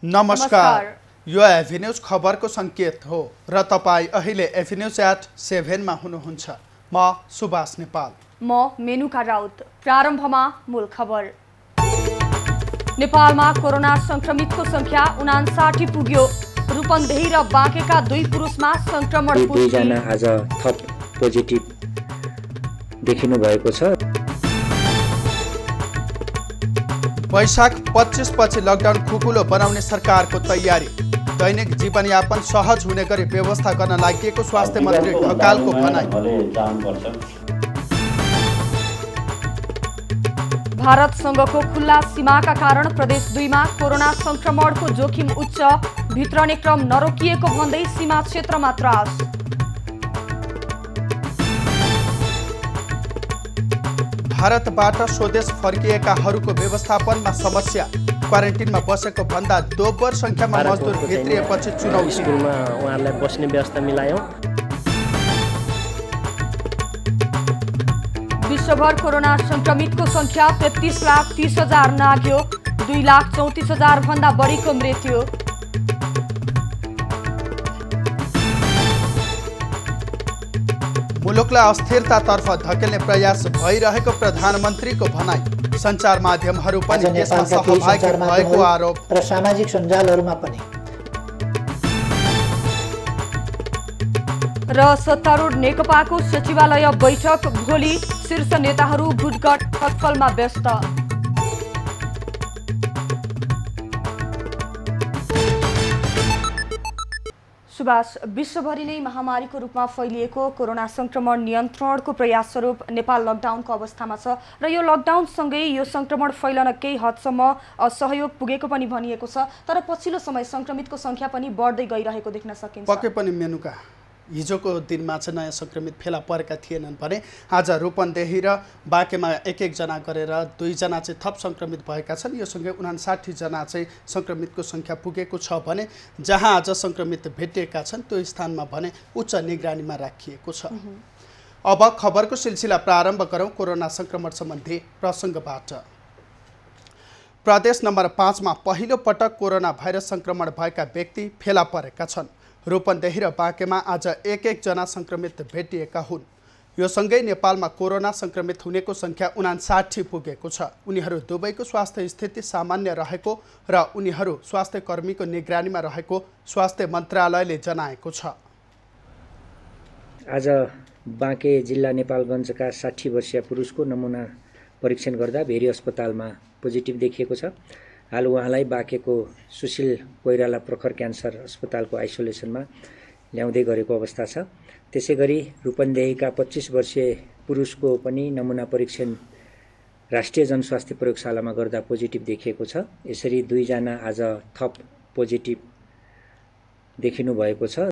नमस्कार यो एभिन्यूज खबरको संकेत हो र तपाई अहिले एभिन्यूज@7 मा हुनुहुन्छ। म सुभाष नेपाल। म मेनुका राउत। प्रारम्भमा मूल खबर। नेपालमा कोरोना संक्रमितको संख्या 59 पुग्यो। रूपन्देही र बाँकेका 2 पुरुषमा संक्रमण पुष्टि। दुईजना आज थप पोजिटिभ देखिनु भएको छ। वैशाख 25 पछि लकडाउन खुकुलो बनाउने सरकारको तयारी। दैनिक जीवनयापन सहज हुने गरी व्यवस्था गर्न लागि स्वास्थ्य मन्त्री ढकालको भनाई। भारतसँगको खुल्ला सीमाका कारण प्रदेश 2 मा कोरोना संक्रमणको जोखिम उच्च। भित्रने क्रम नरोकिएको भन्दै सीमा क्षेत्रमा त्रास। भारतबाट स्वदेश फर्किएकाहरूको व्यवस्थापनमा समस्या। क्वारेन्टिनमा बसेको भन्दा दोब्बर संख्यामा मजदुर भित्रिएपछि चुनौती। स्कुलमा उहाँहरूलाई बस्ने व्यवस्था मिलायौँ। विश्वभर कोरोना संक्रमितको संख्या 33,30,000 नाग्यो। 2,34,000 भन्दा बढीको मृत्यु। मुलुकलाई अस्थिरतातर्फ धकेल्ने प्रयास भइरहेको प्रधानमन्त्रीको भनाई। सञ्चार माध्यमहरू पनि यसमा सहभागी भएको आरोप। र सामाजिक सञ्जालहरूमा पनि। र सत्तारूढ नेकपाको सचिवालय बैठक भोलि। शीर्ष नेताहरू गुटगट छलफलमा व्यस्त। सुभाष, विश्वभरि नै महामारीको रूपमा फैलिएको कोरोना संक्रमण नियन्त्रणको प्रयास स्वरूप नेपाल लकडाउनको अवस्थामा छ र यो लकडाउनसँगै यो संक्रमण फैलन केही हदसम्म सहयोग पुगेको पनि भनिएको छ। तर पछिल्लो समय संक्रमितको संख्या पनि बढ्दै गइरहेको देख्न सकिन्छ। पक्कै पनि मेनुका हिजोको दिनमा चाहिँ नयाँ संक्रमित फेला परेका थिएनन् भने आज रूपन्देही र बाँकेमा एक जना गरेर 2 जना चाहिँ थप संक्रमित भएका छन्। यो सँगै 59 जना चाहिँ संक्रमितको संख्या पुगेको छ भने जहाँ आज संक्रमित भेटिएका छन् त्यो स्थानमा भने उच्च निगरानीमा राखिएको छ। अब खबरको सिलसिला प्रारम्भ गरौँ कोरोना संक्रमण सम्बन्धी प्रसङ्गबाट। प्रदेश नम्बर 5 मा पहिलो पटक कोरोना भाइरस संक्रमण भएका व्यक्ति फेला परेका छन्। रूपन्देही र बाँकेमा आज एक जना संक्रमित भेटिएका हुन्। यो सँगै नेपालमा कोरोना संक्रमित हुनेको संख्या 59 पुगेको छ। उनीहरू दुवैको स्वास्थ्य स्थिति सामान्य रहेको र उनीहरू स्वास्थ्य कर्मीको निगरानीमा रहेको स्वास्थ्य मन्त्रालयले जनाएको छ। आज बाँके जिल्ला नेपालगञ्जका 60 वर्षीय पुरुषको नमुना परीक्षण गर्दा भेरी अस्पतालमा पोजिटिभ देखिएको छ। हाल उहाँलाई बाँकेको सुशील कोइराला प्रखर क्यान्सर अस्पतालको आइसोलेसनमा ल्याउँदै गरेको अवस्था छ। त्यसै गरी रूपन्देहीका 25 वर्षीय पुरुषको पनि नमुना परीक्षण राष्ट्रिय जनस्वास्थ्य प्रयोगशालामा गर्दा पोजिटिभ देखिएको छ। यसरी 2 जना आज थप पोजिटिभ देखिनु भएको छ।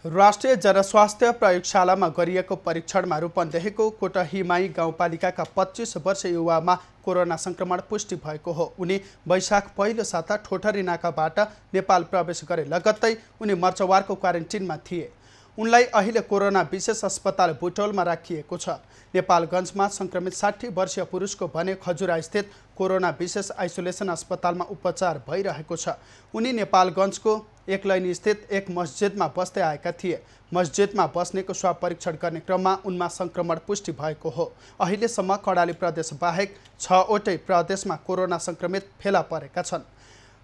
राष्ट्रिय जनस्वास्थ्य प्रयोगशालामा गरिएको परीक्षणमा रूपन्देहीको कोटहीमाई गाउँपालिकाका 25 वर्ष युवामा कोरोना संक्रमण पुष्टि भएको हो। उनी वैशाख पहिलो साता ठोठरी नाकाबाट नेपाल प्रवेश गरे लगत्तै उनी मर्चवारको क्वारेन्टिनमा थिए। उनलाई अहिले कोरोना विशेष अस्पताल बुटोलमा राखिएको छ। नेपालगञ्जमा संक्रमित 60 वर्षीय पुरुषको भने खजुरा स्थित कोरोना विशेष आइसोलेसन अस्पतालमा उपचार भइरहेको छ। उनी नेपालगञ्जको एकलैनी स्थित एक मस्जिदमा बस्दै आएका थिए। मस्जिदमा बस्नेको स्वाब परीक्षण गर्ने क्रममा उनमा संक्रमण पुष्टि भएको हो। अहिलेसम्म कर्णाली प्रदेश बाहेक 6वटै प्रदेशमा कोरोना संक्रमित फेला परेका छन्।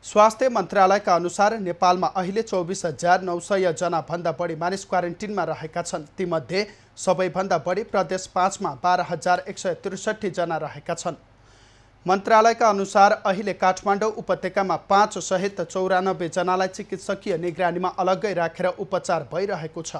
स्वास्थ्य मन्त्रालयका अनुसार नेपालमा अहिले 24,900 जना भन्दा बढी मानिस क्वारेन्टिनमा रहेका छन्। तीमध्ये सबैभन्दा बढी प्रदेश 5 मा 12,163 जना रहेका छन्। मन्त्रालयका अनुसार अहिले काठमाडौँ उपत्यकामा 5 सहित 94 जनालाई चिकित्सकीय निगरानीमा अलग्गै राखेर उपचार भइरहेको छ।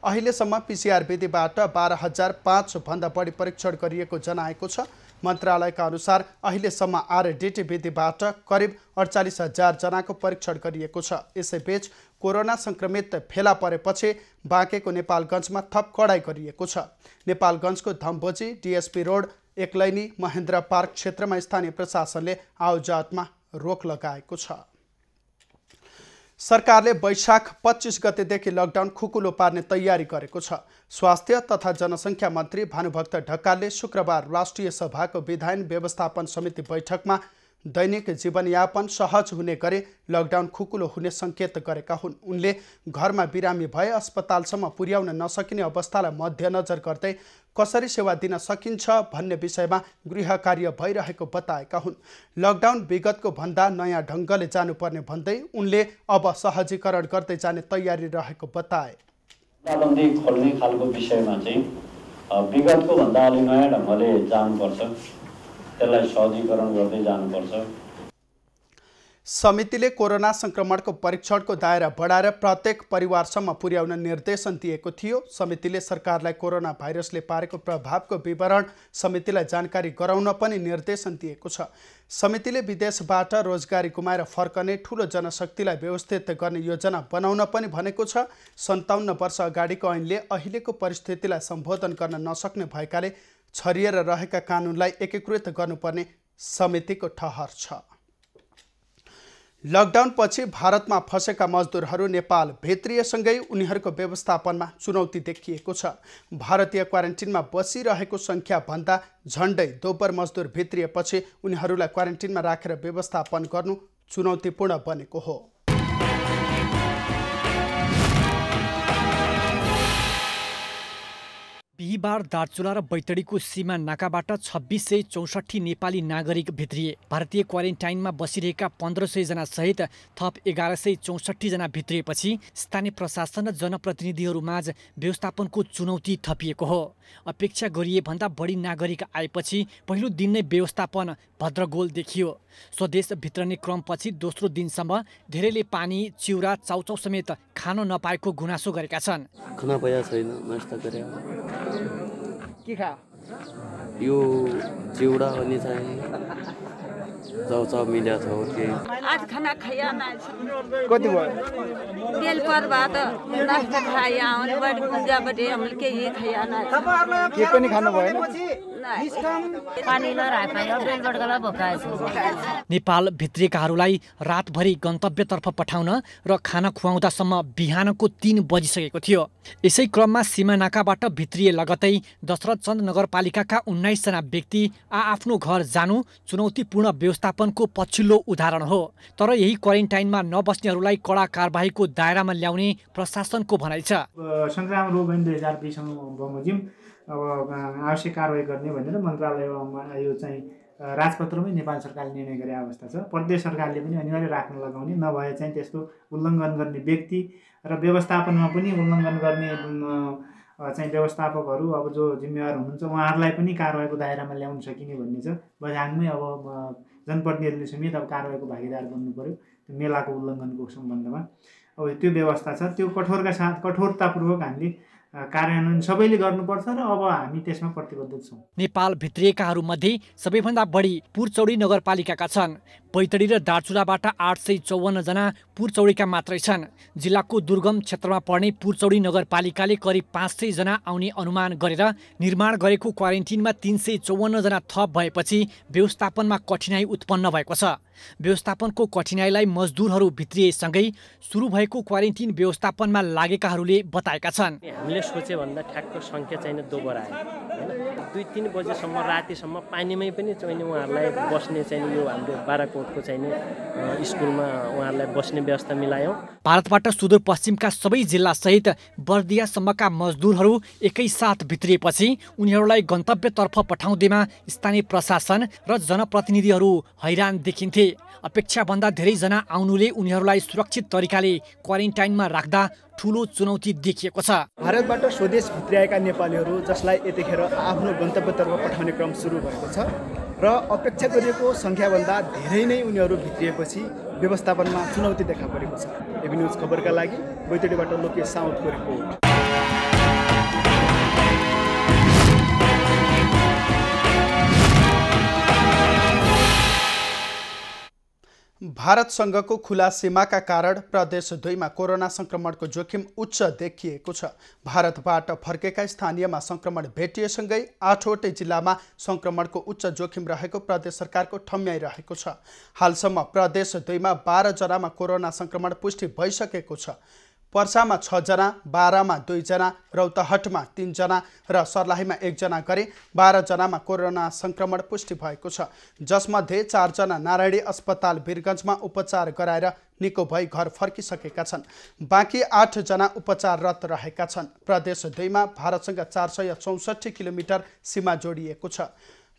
अहिलेसम्म PCR विधिबाट 12,005 भन्दा बढी परीक्षण गरिएको जनाएको छ। मन्त्रालयका अनुसार अहिलेसम्म RDT विधिबाट करिब 48,000 जनाको परीक्षण गरिएको छ। यसैबीच कोरोना संक्रमित फेला परेपछि बाँकेको नेपालगञ्जमा थप कडाई गरिएको छ। नेपालगञ्जको Dhambojhi, DSP road, एकलैनी, Mahendra park क्षेत्रमा स्थानीय प्रशासनले आउजातमा रोक लगाएको छ। सरकारले वैशाख 25 गतेदेखि लकडाउन खुकुलो पार्ने तयारी गरेको छ। स्वास्थ्य तथा जनसङ्ख्या मन्त्री भानुभक्त ढकालले शुक्रबार राष्ट्रिय सभाको विधायन व्यवस्थापन समिति बैठकमा दैनिक जीवनयापन सहज हुने गरी लकडाउन खुकुलो हुने सङ्केत गरेका हुन्। उनले घरमा बिरामी भए अस्पतालसम्म पुर्याउन नसकिने अवस्थालाई मध्यनजर गर्दै कसरी सेवा दिन सकिन्छ भन्ने विषयमा गृह कार्य भइरहेको बताएका हुन्। लकडाउन विगतको भन्दा नयाँ ढङ्गले जानुपर्ने भन्दै उनले अब सहजीकरण गर्दै जाने तयारी रहेको बताए। तालाबन्दी खोल्ने खालको विषयमा चाहिँ विगतको भन्दा अलि नयाँ ढङ्गले जानुपर्छ, त्यसलाई सहजीकरण गर्दै जानुपर्छ। समितिले कोरोना संक्रमणको परीक्षणको दायरा बढाएर प्रत्येक परिवारसम्म पुर्याउन निर्देशन दिएको थियो। समितिले सरकारलाई कोरोना भाइरसले पारेको प्रभावको विवरण समितिलाई जानकारी गराउन पनि निर्देशन दिएको छ। समितिले विदेशबाट रोजगारी गुमाएर फर्कने ठूलो जनशक्तिलाई व्यवस्थित गर्ने योजना बनाउन पनि भनेको छ। 57 वर्ष अगाडिको ऐनले अहिलेको परिस्थितिलाई सम्बोधन गर्न नसक्ने भएकाले छरिएर रहेका कानुनलाई एकीकृत गर्नुपर्ने समितिको ठहर छ। लकडाउन पछि भारतमा फँसेका मजदुरहरू नेपाल भित्रिएसँगै उनीहरूको व्यवस्थापनमा चुनौती देखिएको छ। भारतीय क्वारेन्टिनमा बसिरहेको सङ्ख्याभन्दा झन्डै दोब्बर मजदुर भित्रिएपछि उनीहरूलाई क्वारेन्टिनमा राखेर व्यवस्थापन गर्नु चुनौतीपूर्ण बनेको हो। बिहिबार दार्चुला र बैतडीको सीमा नाकाबाट 2664 नेपाली नागरिक भित्रिए। भारतीय क्वारेन्टाइनमा बसिरहेका 1500 जना सहित थप 1164 जना भित्रिएपछि स्थानीय प्रशासन र जनप्रतिनिधिहरूमाझ व्यवस्थापनको चुनौती थपिएको हो। अपेक्षा गरिए भन्दा बढी नागरिक आएपछि पहिलो दिन नै व्यवस्थापन भद्रगोल देखियो। स्वदेश भित्रने क्रमपछि दोस्रो दिनसम्म धेरैले पानी, चिउरा, चाउचाउ समेत खान नपाएको गुनासो गरेका छन्। खाना पाया छैन, नास्ता गरे के खा यो चिउरा अनि चाहिँ चाउचाउ मिल्या छ के आज खाना खाया ना कति भयो बेल पर भात नास्ता खाया अनि बडी पूजा बटे हमले के ये खाया ना के पनि खानु भएन। पानी नराए पायो बेल बडगला भोकाएछ। नेपाल भित्रिएकाहरूलाई रातभरि गन्तव्यतर्फ पठाउन र खाना खुवाउँदासम्म बिहानको 3 बजिसकेको थियो। यसै क्रममा सीमा नाकाबाट भित्रिए लगतै दशरथचन्द नगरपालिकाका 19 जना व्यक्ति आफ्नो घर जानु चुनौतीपूर्ण व्यवस्थापनको पछिल्लो उदाहरण हो। तर यही क्वारेन्टाइनमा नबस्नेहरूलाई कडा कारबाहीको दायरामा ल्याउने प्रशासनको भनाइ छ। संक्रामक रोग ऐन 2020 बमोजिम अब आवश्यक कारबाही गर्ने भनेर मन्त्रालयमा यो चाहिँ राजपत्रमै नेपाल सरकारले निर्णय गरे अवस्था छ। प्रदेश सरकारले पनि अनिवार्य राख्न लगाउने, नभए चाहिँ त्यस्तो उल्लङ्घन गर्ने व्यक्ति र व्यवस्थापनमा पनि उल्लङ्घन गर्ने चाहिँ व्यवस्थापकहरू अब जो जिम्मेवार हुनुहुन्छ उहाँहरूलाई पनि कारबाहीको दायरामा ल्याउन सकिने भन्ने छ। बझाङमै अब जनप्रतिनिधिले समेत अब कारबाहीको भागीदार बन्नु पर्यो त्यो मेलाको उल्लङ्घनको सम्बन्धमा। अब त्यो व्यवस्था छ, त्यो कठोरतापूर्वक हामीले कार्यान्वयन सबैले गर्नुपर्छ र अब हामी त्यसमा प्रतिबद्ध छौँ। नेपाल भित्रिएकाहरूमध्ये सबैभन्दा बढी पुरचौडी नगरपालिकाका छन्। बैतडी र दार्चुलाबाट 854 जना पुरचौडीका मात्रै छन्। जिल्लाको दुर्गम क्षेत्रमा पर्ने पुरचौडी नगरपालिकाले करिब 500 जना आउने अनुमान गरेर निर्माण गरेको क्वारेन्टिनमा 354 जना थप भएपछि व्यवस्थापनमा कठिनाई उत्पन्न भएको छ। व्यवस्थापनको कठिनाईलाई मजदुरहरू भित्रिएसँगै सुरु भएको क्वारेन्टिन व्यवस्थापनमा लागेकाहरूले बताएका छन्। हामीले सोचे भन्दा ठ्याक्क सङ्ख्या चाहिँ दोब्बर आयो हैन। 2-3 बजेसम्म रातिसम्म पानीमै पनि चाहिँ उहाँहरूलाई बस्ने चाहिँ यो हाम्रो बाराकोटको चाहिँ स्कुलमा उहाँहरूलाई बस्ने व्यवस्था मिलायौँ। भारतबाट सुदूरपश्चिमका सबै जिल्लासहित बर्दियासम्मका मजदुरहरू एकैसाथ भित्रिएपछि उनीहरूलाई गन्तव्यतर्फ पठाउँदैमा स्थानीय प्रशासन र जनप्रतिनिधिहरू हैरान देखिन्थे। अपेक्षाभन्दा धेरैजना आउनुले उनीहरूलाई सुरक्षित तरिकाले क्वारेन्टाइनमा राख्दा ठुलो चुनौती देखिएको छ। भारतबाट स्वदेश भित्रिएका नेपालीहरू जसलाई यतिखेर आफ्नो गन्तव्यतर्फ पठाउने क्रम सुरु भएको छ र अपेक्षा गरिएको सङ्ख्याभन्दा धेरै नै उनीहरू भित्रिएपछि व्यवस्थापनमा चुनौती देखा परेको छ। एबी न्युज खबरका लागि बैतडीबाट लोकेश साउथको रिपोर्ट। भारतसँगको खुला सीमाका कारण प्रदेश 2 मा कोरोना संक्रमणको जोखिम उच्च देखिएको छ। भारतबाट फर्केका स्थानीयमा संक्रमण भेटिएसँगै 8वटै जिल्लामा संक्रमणको उच्च जोखिम रहेको प्रदेश सरकारको ठम्याइरहेको छ। हालसम्म प्रदेश 2 मा 12 जनामा कोरोना संक्रमण पुष्टि भइसकेको छ। पर्सामा 6 जना, बारामा 2 जना, रौतहटमा 3 जना र सर्लाहीमा 1 जना गरी 12 जनामा कोरोना संक्रमण पुष्टि भएको छ, जसमध्ये 4 जना नारायणी अस्पताल वीरगञ्जमा उपचार गराएर निको भई घर फर्किसकेका छन्। बाँकी 8 जना उपचाररत रहेका छन्। प्रदेश 2 मा भारतसँग 464 किलोमिटर सीमा जोडिएको छ।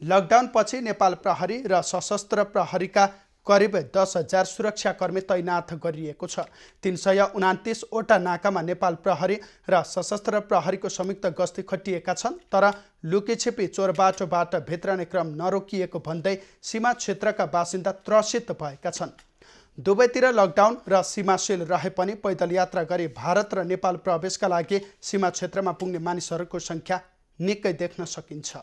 लकडाउन पछि नेपाल प्रहरी र सशस्त्र प्रहरीका करिब 10,000 सुरक्षाकर्मी तैनाथ गरिएको छ। 329 वटा नाकामा नेपाल प्रहरी र सशस्त्र प्रहरीको संयुक्त गस्ती खटिएका छन्, तर लुकीछिपी चोरबाटोबाट भित्रने क्रम नरोकिएको भन्दै सीमा क्षेत्रका बासिन्दा त्रसित भएका छन्। दुवैतिर लकडाउन र सीमाशील रहे पनि पैदल यात्रा गरी भारत र नेपाल प्रवेशका लागि सीमा क्षेत्रमा पुग्ने मानिसहरूको संख्या निकै देख्न सकिन्छ।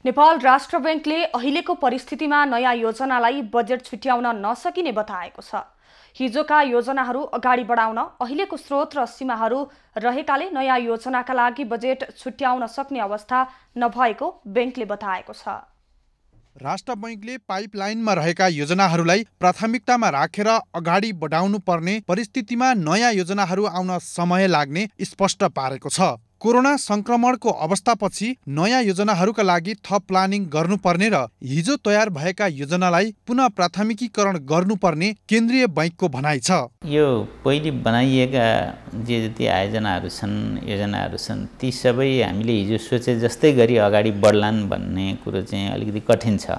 नेपाल राष्ट्र बैंकले अहिलेको परिस्थितिमा नयाँ योजनालाई बजेट छुट्याउन नसकिने बताएको छ। हिजोका योजनाहरू अगाडि बढाउन अहिलेको स्रोत र सीमाहरू रहेकाले नयाँ योजनाका लागि बजेट छुट्याउन सक्ने अवस्था नभएको बैंकले बताएको छ। राष्ट्र बैंकले पाइपलाइनमा रहेका योजनाहरूलाई प्राथमिकतामा राखेर अगाडि बढाउनु पर्ने परिस्थितिमा नयाँ योजनाहरू आउन समय लाग्ने स्पष्ट पारेको छ। कोरोना संक्रमणको अवस्थापछि नयाँ योजनाहरूका लागि थप प्लानिङ गर्नुपर्ने र हिजो तयार भएका योजनालाई पुनः प्राथमिकीकरण गर्नुपर्ने केन्द्रीय बैंकको भनाइ छ। यो पहिले बनाइएका जे जति योजनाहरू छन् ती सबै हामीले हिजो सोचे जस्तै गरी अगाडि बढ्लान् भन्ने कुरो चाहिँ अलिकति कठिन छ।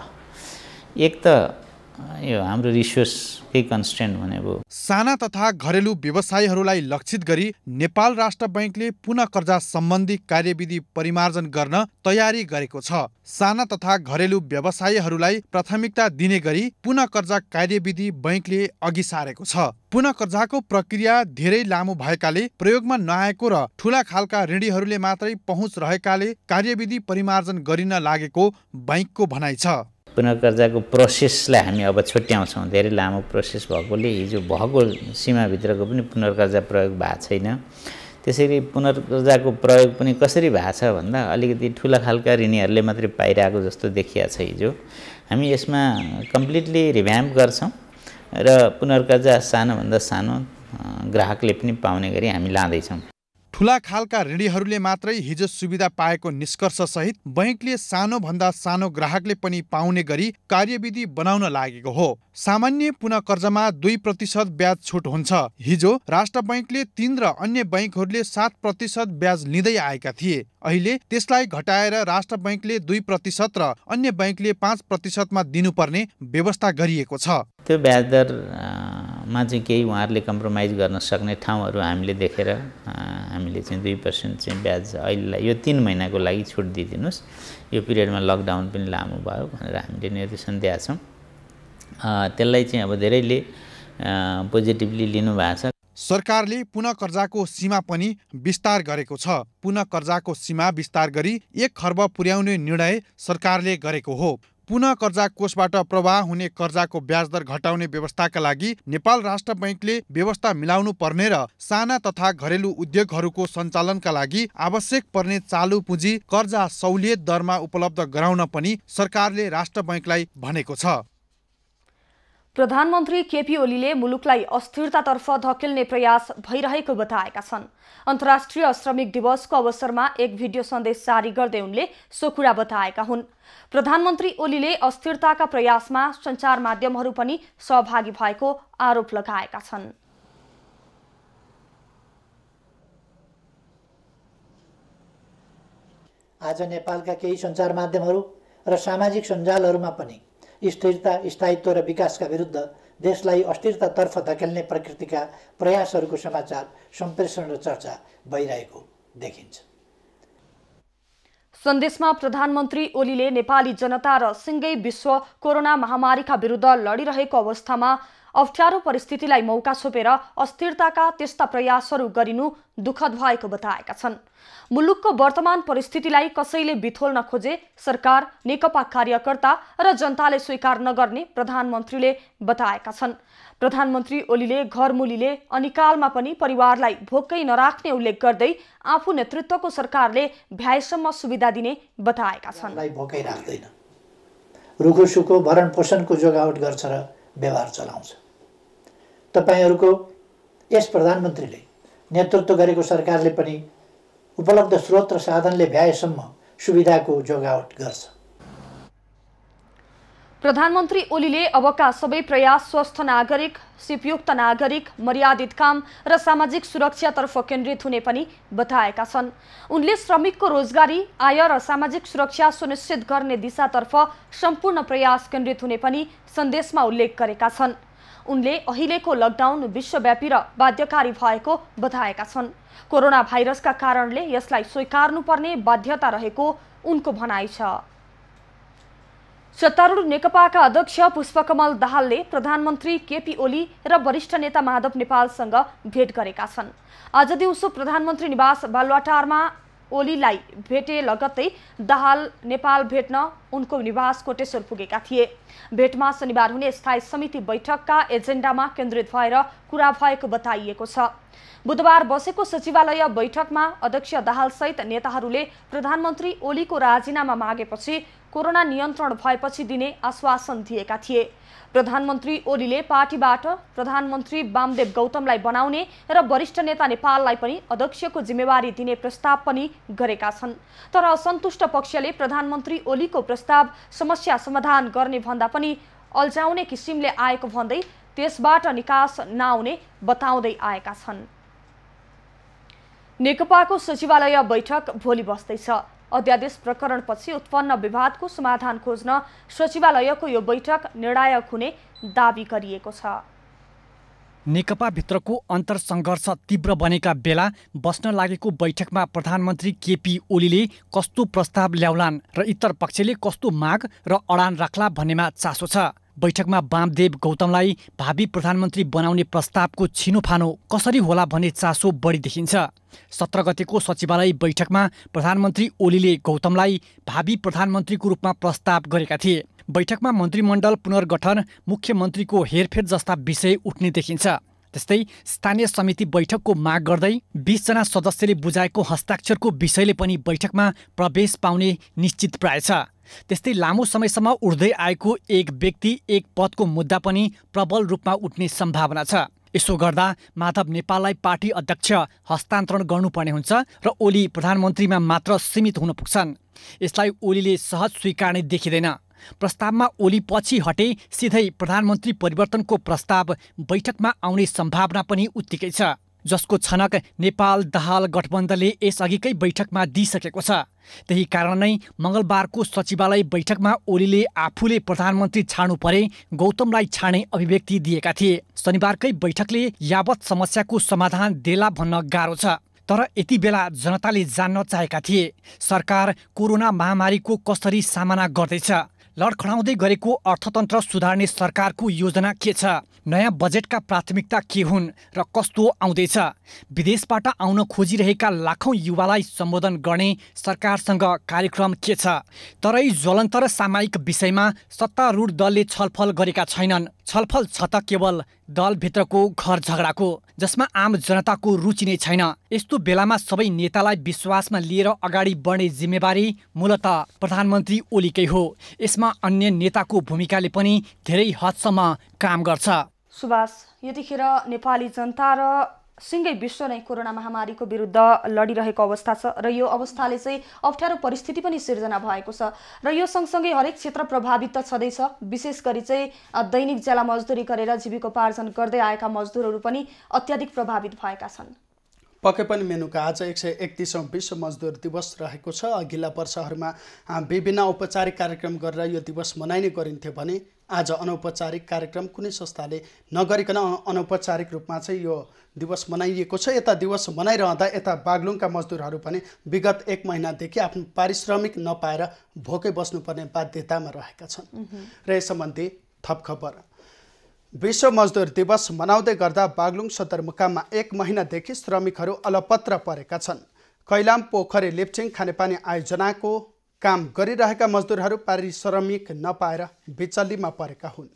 एक त यो हाम्रो रिसोर्सकै कन्स्ट्रेन्ट भनेको साना तथा घरेलु व्यवसायीहरूलाई लक्षित गरी नेपाल राष्ट्र बैंकले पुनः कर्जा सम्बन्धी कार्यविधि परिमार्जन गर्न तयारी गरेको छ। साना तथा घरेलु व्यवसायीहरूलाई प्राथमिकता दिने गरी पुनः कर्जा कार्यविधि बैंकले अघि सारेको छ। पुनः कर्जाको प्रक्रिया धेरै लामो भएकाले प्रयोगमा नआएको र ठूला खालका ऋणीहरूले मात्रै पहुँच रहेकाले कार्यविधि परिमार्जन गरिन लागेको बैंकको भनाइ छ। पुनर्कर्जाको प्रोसेसलाई हामी अब छुट्याउँछौँ। धेरै लामो प्रोसेस भएकोले हिजो भएको सीमाभित्रको पनि पुनर्कर्जा प्रयोग भएको छैन। त्यसैले पुनर्कर्जाको प्रयोग पनि कसरी भएको छ भन्दा अलिकति ठुला खालका ऋणीहरूले मात्रै पाइरहेको जस्तो देखिया छ हिजो। हामी यसमा कम्प्लिटली रिभ्याम्प गर्छौँ र पुनर्कर्जा सानोभन्दा सानो ग्राहकले पनि पाउने गरी हामी लाँदैछौँ। ठूला खालका ऋणीहरूले मात्रै हिजो सुविधा पाएको निष्कर्ष सहित बैंकले सानोभन्दा सानो ग्राहकले पनि पाउने गरी कार्यविधि बनाउन लागेको हो। सामान्य पुनः कर्जामा 2% ब्याज छुट हुन्छ। हिजो राष्ट्र बैंकले 3 र अन्य बैंकहरूले 7% ब्याज लिँदै आएका थिए। अहिले त्यसलाई घटाएर राष्ट्र बैंकले 2% र अन्य बैंकले 5% मा दिनुपर्ने व्यवस्था गरिएको छ। त्यो ब्याज दरमा चाहिँ केही उहाँहरूले कम्प्रोमाइज गर्न सक्ने ठाउँहरू हामीले देखेर हामीले चाहिँ 2% चाहिँ ब्याज अहिलेलाई यो 3 महिनाको लागि छुट दिइदिनुहोस्, यो पिरियडमा लकडाउन पनि लामो भयो भनेर हामीले निर्देशन दिएका छौँ। त्यसलाई चाहिँ अब धेरैले पोजिटिभली लिनुभएको छ। सरकारले पुनः कर्जाको सीमा पनि विस्तार गरेको छ। पुनः कर्जाको सीमा विस्तार गरी 1 खर्ब पुर्याउने निर्णय सरकारले गरेको हो। पुनः कर्जा कोषबाट प्रवाह हुने कर्जाको ब्याज दर घटाउने व्यवस्थाका लागि नेपाल राष्ट्र बैंकले व्यवस्था मिलाउनु पर्ने र साना तथा घरेलु उद्योगहरूको सञ्चालनका लागि आवश्यक पर्ने चालु पुँजी कर्जा सहुलियत दरमा उपलब्ध गराउन पनि सरकारले राष्ट्र बैंकलाई भनेको छ। प्रधानमन्त्री केपी ओलीले मुलुकलाई अस्थिरतातर्फ धकेल्ने प्रयास भइरहेको बताएका छन्। अन्तर्राष्ट्रिय श्रमिक दिवसको अवसरमा एक भिडियो सन्देश जारी गर्दै उनले सो कुरा बताएका हुन्। प्रधानमन्त्री ओलीले अस्थिरताका प्रयासमा सञ्चार माध्यमहरू पनि सहभागी भएको आरोप लगाएका छन्। आज नेपालका केही सञ्चार माध्यमहरू र सामाजिक सञ्जालहरूमा पनि स्थिरता, स्थायित्व र विकासका विरुद्ध देशलाई अस्थिरतातर्फ धकेल्ने प्रकृतिका प्रयासहरूको समाचार सम्प्रेषण र चर्चा भइरहेको देखिन्छ। सन्देशमा प्रधानमन्त्री ओलीले नेपाली जनता र सिंगै विश्व कोरोना महामारीका विरुद्ध लडिरहेको अवस्थामा अप्ठ्यारो परिस्थितिलाई मौका छोपेर अस्थिरताका त्यस्ता प्रयासहरू गरिनु दुःखद भएको बताएका छन्। मुलुकको वर्तमान परिस्थितिलाई कसैले बिथोल्न खोजे सरकार, नेकपा कार्यकर्ता र जनताले स्वीकार नगर्ने प्रधानमन्त्रीले बताएका छन्। प्रधानमन्त्री ओलीले घरमुलीले अनिकालमा पनि परिवारलाई भोकै नराख्ने उल्लेख गर्दै आफू नेतृत्वको सरकारले भ्याएसम्म सुविधा दिने बताएका छन्। भोकै राख्दैन, रुखोसुखो भरण पोषणको जोगावट गर्छ र व्यवहार चलाउँछ। तपाईहरूको यस प्रधानमन्त्रीले नेतृत्व गरेको सरकारले पनि उपलब्ध स्रोत र साधनले भ्याएसम्म सुविधाको जोगावट गर्छ। प्रधानमन्त्री ओलीले अबका सबै प्रयास स्वस्थ नागरिक, सिपयुक्त नागरिक, मर्यादित काम र सामाजिक सुरक्षातर्फ केन्द्रित हुने पनि बताएका छन्। उनले श्रमिकको रोजगारी, आय र सामाजिक सुरक्षा सुनिश्चित गर्ने दिशातर्फ सम्पूर्ण प्रयास केन्द्रित हुने पनि सन्देशमा उल्लेख गरेका छन्। उनले अहिलेको लकडाउन विश्वव्यापी र बाध्यकारी भएको बताएका छन्। कोरोना भाइरसका कारणले यसलाई स्वीकार्नुपर्ने बाध्यता रहेको उनको भनाइ छ। सत्तारूढ नेकपाका अध्यक्ष पुष्पकमल दाहालले प्रधानमन्त्री केपी ओली र वरिष्ठ नेता माधव नेपालसँग भेट गरेका छन्। आज दिउँसो प्रधानमन्त्री निवास बालुवाटारमा ओलीलाई भेटे लगत्तै दाहाल नेपाल भेट्न उनको निवास कोटेश्वर पुगेका थिए। भेटमा शनिबार हुने स्थायी समिति बैठकका एजेन्डामा केन्द्रित भएर कुरा भएको बताइएको छ। बुधबार बसेको सचिवालय बैठकमा अध्यक्ष दाहालसहित नेताहरूले प्रधानमन्त्री ओलीको राजीनामा मागेपछि कोरोना नियन्त्रण भएपछि दिने आश्वासन दिएका थिए। प्रधानमन्त्री ओलीले पार्टीबाट प्रधानमन्त्री वामदेव गौतमलाई बनाउने र वरिष्ठ नेता नेपाललाई पनि अध्यक्षको जिम्मेवारी दिने प्रस्ताव पनि गरेका छन्। तर असन्तुष्ट पक्षले प्रधानमन्त्री ओलीको प्रस्ताव समस्या समाधान गर्ने भन्दा पनि अल्झाउने किसिमले आएको भन्दै त्यसबाट निकास नआउने बताउँदै आएका छन्। नेकपाको सचिवालय बैठक भोलि बस्दैछ। अध्यादेश प्रकरणपछि उत्पन्न विवादको समाधान खोज्न सचिवालयको यो बैठक निर्णायक हुने दाबी गरिएको छ। नेकपाभित्रको अन्तरसङ्घर्ष तीव्र बनेका बेला बस्न लागेको बैठकमा प्रधानमन्त्री केपी ओलीले कस्तो प्रस्ताव ल्याउलान् र इतर पक्षले कस्तो माग र अडान राख्ला भन्नेमा चासो छ। बैठकमा वामदेव गौतमलाई भावी प्रधानमन्त्री बनाउने प्रस्तावको छिनोफानो कसरी होला भन्ने चासो बढी देखिन्छ। 17 गतेको सचिवालय बैठकमा प्रधानमन्त्री ओलीले गौतमलाई भावी प्रधानमन्त्रीको रूपमा प्रस्ताव गरेका थिए। बैठकमा मन्त्रीमण्डल पुनर्गठन, मुख्यमन्त्रीको हेरफेर जस्ता विषय उठ्ने देखिन्छ। त्यस्तै स्थानीय समिति बैठकको माग गर्दै 20 जना सदस्यले बुझाएको हस्ताक्षरको विषयले पनि बैठकमा प्रवेश पाउने निश्चित प्राय छ। त्यस्तै लामो समयसम्म उठ्दै आएको एक व्यक्ति एक पदको मुद्दा पनि प्रबल रूपमा उठ्ने सम्भावना छ। यसो गर्दा माधव नेपाललाई पार्टी अध्यक्ष हस्तान्तरण गर्नुपर्ने हुन्छ र ओली प्रधानमन्त्रीमा मात्र सीमित हुन पुग्छन्। यसलाई ओलीले सहज स्वीकार्ने देखिँदैन। प्रस्तावमा ओली पछि हटे सिधै प्रधानमन्त्री परिवर्तनको प्रस्ताव बैठकमा आउने सम्भावना पनि उत्तिकै छ, जसको छनक नेपाल दाहाल गठबन्धनले यसअघिकै बैठकमा दिइसकेको छ। त्यही कारण नै मङ्गलबारको सचिवालय बैठकमा ओलीले आफूले प्रधानमन्त्री छाड्नु परे गौतमलाई छाड्ने अभिव्यक्ति दिएका थिए। शनिबारकै बैठकले यावत समस्याको समाधान देला भन्न गाह्रो छ। तर यति बेला जनताले जान्न चाहेका थिए सरकार कोरोना महामारीको कसरी सामना गर्दैछ, लडखडाउँदै गरेको अर्थतन्त्र सुधार्ने सरकारको योजना के छ, नयाँ बजेटका प्राथमिकता के हुन् र कस्तो आउँदैछ, विदेशबाट आउन खोजिरहेका लाखौं युवालाई सम्बोधन गर्ने सरकारसँग कार्यक्रम के छ। तरै ज्वलन्त र सामयिक विषयमा सत्तारूढ दलले छलफल गरेका छैनन्। छलफल छ त केवल दलभित्रको घर झगडाको, जसमा आम जनताको रुचि नै छैन। यस्तो बेलामा सबै नेतालाई विश्वासमा लिएर अगाडि बढ्ने जिम्मेवारी मूलत प्रधानमन्त्री ओलीकै हो। यसमा अन्य नेताको भूमिकाले पनि धेरै हदसम्म काम गर्छ। सुभाष, यतिखेर नेपाली जनता र सिंगै विश्व नै कोरोना महामारीको विरुद्ध लडिरहेको अवस्था छ र यो अवस्थाले चाहिँ अप्ठ्यारो परिस्थिति पनि सिर्जना भएको छ र यो सँगसँगै हरेक क्षेत्र प्रभावित त छँदैछ। विशेष गरी चाहिँ दैनिक ज्याला मजदुरी गरेर जीविकोपार्जन गर्दै आएका मजदुरहरू पनि अत्याधिक प्रभावित भएका छन्। पक्कै पनि मेनुका आज 131औं विश्व मजदुर दिवस रहेको छ। अघिल्ला वर्षहरूमा विभिन्न औपचारिक कार्यक्रम गरेर यो दिवस मनाइने गरिन्थ्यो भने आज अनौपचारिक कार्यक्रम कुनै संस्थाले नगरिकन अनौपचारिक रूपमा चाहिँ यो दिवस मनाइएको छ। यता दिवस मनाइरहँदा यता बागलुङका मजदुरहरू पनि विगत 1 महिनादेखि आफ्नो पारिश्रमिक नपाएर भोकै बस्नुपर्ने बाध्यतामा रहेका छन्। र यस सम्बन्धी थप खबर। विश्व मजदुर दिवस मनाउँदै गर्दा बागलुङ सदरमुकाममा 1 महिनादेखि श्रमिकहरू अलपत्र परेका छन्। कैलाम, पोखरी, लिप्चिङ खानेपानी आयोजनाको काम गरिरहेका मजदुरहरू पारिश्रमिक नपाएर बिचल्लीमा परेका हुन्।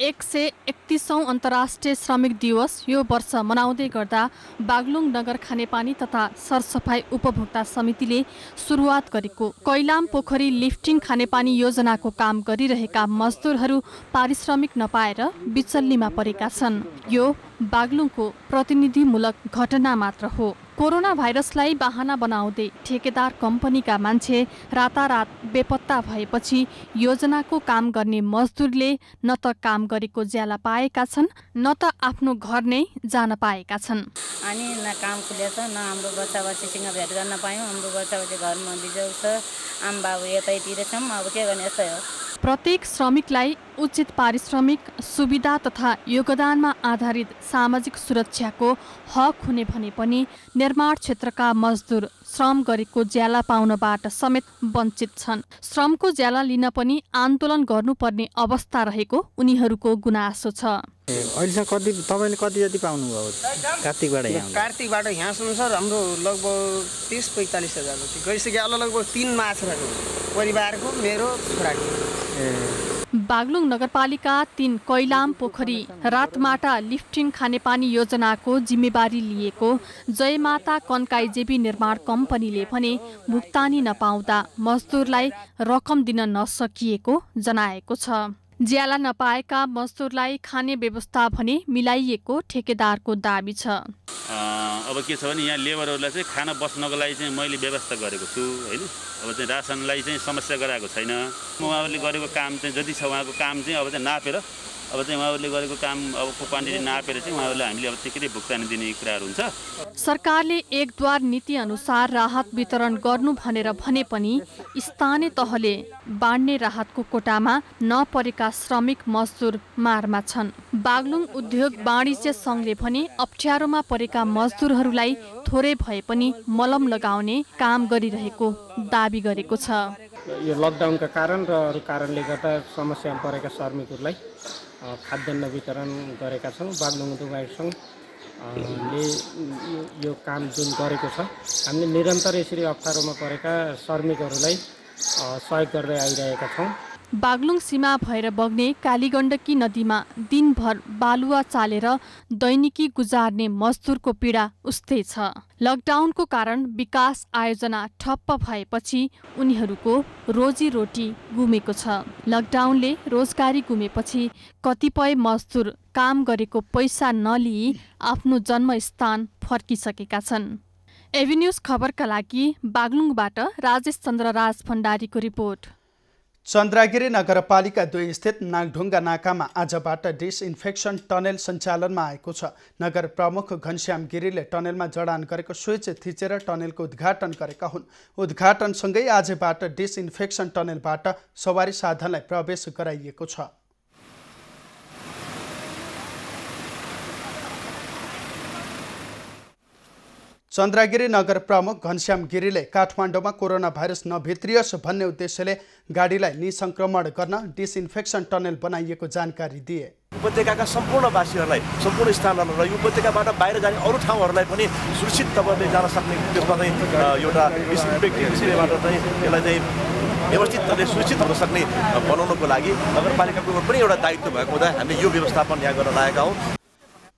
131औं अन्तर्राष्ट्रिय श्रमिक दिवस यो वर्ष मनाउँदै गर्दा बागलुङ नगर खानेपानी तथा सरसफाई उपभोक्ता समितिले सुरुवात गरेको कैलाम पोखरी लिफ्टिङ खानेपानी योजनाको काम गरिरहेका मजदुरहरू पारिश्रमिक नपाएर बिचल्लीमा परेका छन्। यो बागलुङको प्रतिनिधिमूलक घटना मात्र हो। कोरोना भाइरसलाई बहाना बनाउँदै ठेकेदार कम्पनीका मान्छे रातारात बेपत्ता भएपछि योजनाको काम गर्ने मजदुरले न त काम गरेको ज्याला पाएका छन् न त आफ्नो घर नै जान पाएका छन्। अनि न काम खुलेछ न हाम्रो बच्चाबच्चीसँग भेट गर्न पायौँ। हाम्रो बच्चाबच्ची घरमा बिजौ छ, आमा बाबु यतैतिर छौँ। अब के गर्ने, यस्तै हो। प्रत्येक श्रमिकलाई उचित पारिश्रमिक सुविधा तथा योगदानमा आधारित सामाजिक सुरक्षाको हक हुने भने पनि निर्माण क्षेत्रका मजदुर श्रम गरेको ज्याला पाउनबाट समेत वञ्चित छन्। श्रमको ज्याला लिन पनि आन्दोलन गर्नुपर्ने अवस्था रहेको उनीहरूको गुनासो छ। अहिलेसम्म तपाईँले कति जति पाउनुभयो कार्तिकबाट यहाँ? कार्तिकबाट यहाँसम्म सर हाम्रो लगभग 30-45 हजार जति गइसक्यो। लगभग 3 माछाको परिवारको मेरो छोराको। बागलुङ नगरपालिका 3 कैलाम पोखरी रातमाटा लिफ्टिङ खानेपानी योजनाको जिम्मेवारी लिएको जयमाता कन्काइजेबी निर्माण कम्पनीले भने भुक्तानी नपाउँदा मजदुरलाई रकम दिन नसकिएको जनाएको छ। ज्याला नपाएका मजदुरलाई खाने व्यवस्था भने मिलाइएको ठेकेदारको दाबी छ। अब के छ भने यहाँ लेबरहरूलाई चाहिँ खाना बस्नको लागि चाहिँ मैले व्यवस्था गरेको छु हैन। अब चाहिँ रासनलाई चाहिँ समस्या गराएको छैन। उहाँहरूले गरेको काम चाहिँ जति छ उहाँको काम चाहिँ अब चाहिँ नापेर अब चाहिँ उहाँहरूले गरेको काम अब क्वान्टिटी नापेर चाहिँ उहाँहरूलाई हामीले अब त्यतिकै भुक्तानी दिने कुराहरू हुन्छ। सरकारले एकद्वार नीति अनुसार राहत वितरण गर्नु भनेर भने पनि स्थानीय तहले बाँड्ने राहतको कोटामा नपरेका श्रमिक मजदुर मारमा छन्। बागलुङ उद्योग वाणिज्य सङ्घले भने अप्ठ्यारोमा परेका मजदुरहरूलाई थोरै भए पनि मलम लगाउने काम गरिरहेको दाबी गरेको छ। यो लकडाउनका कारण र अरू कारणले गर्दा समस्यामा परेका श्रमिकहरूलाई खाद्यान्न वितरण गरेका छौँ। बागलुङ उद्योग वाणिज्य सङ्घले यो काम जुन गरेको छ, हामीले निरन्तर यसरी अप्ठ्यारोमा परेका श्रमिकहरूलाई सहयोग गर्दै आइरहेका छौँ। बागलुङ सीमा भएर बग्ने कालीगण्डकी नदीमा दिनभर बालुवा चालेर दैनिकी गुजार्ने मजदुरको पीडा उस्तै छ। लकडाउनको कारण विकास आयोजना ठप्प भएपछि उनीहरूको रोजीरोटी गुमेको छ। लकडाउनले रोजगारी गुमेपछि कतिपय मजदुर काम गरेको पैसा नलिई आफ्नो जन्मस्थान फर्किसकेका छन्। एभिन्यूज खबरका लागि बागलुङबाट राजेश चन्द्र राज भण्डारीको रिपोर्ट। चन्द्रागिरी नगरपालिका 2 स्थित नागढुङ्गा नाकामा आजबाट डिसइन्फेक्सन टनेल सञ्चालनमा आएको छ। नगर प्रमुख घनश्याम गिरीले टनेलमा जडान गरेको स्विच थिचेर टनेलको उद्घाटन गरेका हुन्। उद्घाटनसँगै आजबाट डिसइन्फेक्सन टनेलबाट सवारी साधनलाई प्रवेश गराइएको छ। चन्द्रागिरी नगर प्रमुख घनश्याम गिरीले काठमाडौँमा कोरोना भाइरस नभित्रियोस् भन्ने उद्देश्यले गाडीलाई निसंक्रमण गर्न डिसइन्फेक्सन टनेल बनाइएको जानकारी दिए। उपत्यकाका सम्पूर्ण वासीहरूलाई सम्पूर्ण स्थानहरूलाई र उपत्यकाबाट बाहिर जाने अरू ठाउँहरूलाई पनि सुरक्षित तवरले जान सक्ने त्यसमा चाहिँ एउटा डिसइन्फेक्टिङ विषयबाट चाहिँ यसलाई चाहिँ व्यवस्थित तवरले सुरक्षित हुन सक्ने बनाउनको लागि नगरपालिकाको पनि एउटा दायित्व भएको हुँदा हामीले यो व्यवस्थापन यहाँ गर्न लागेका हौँ।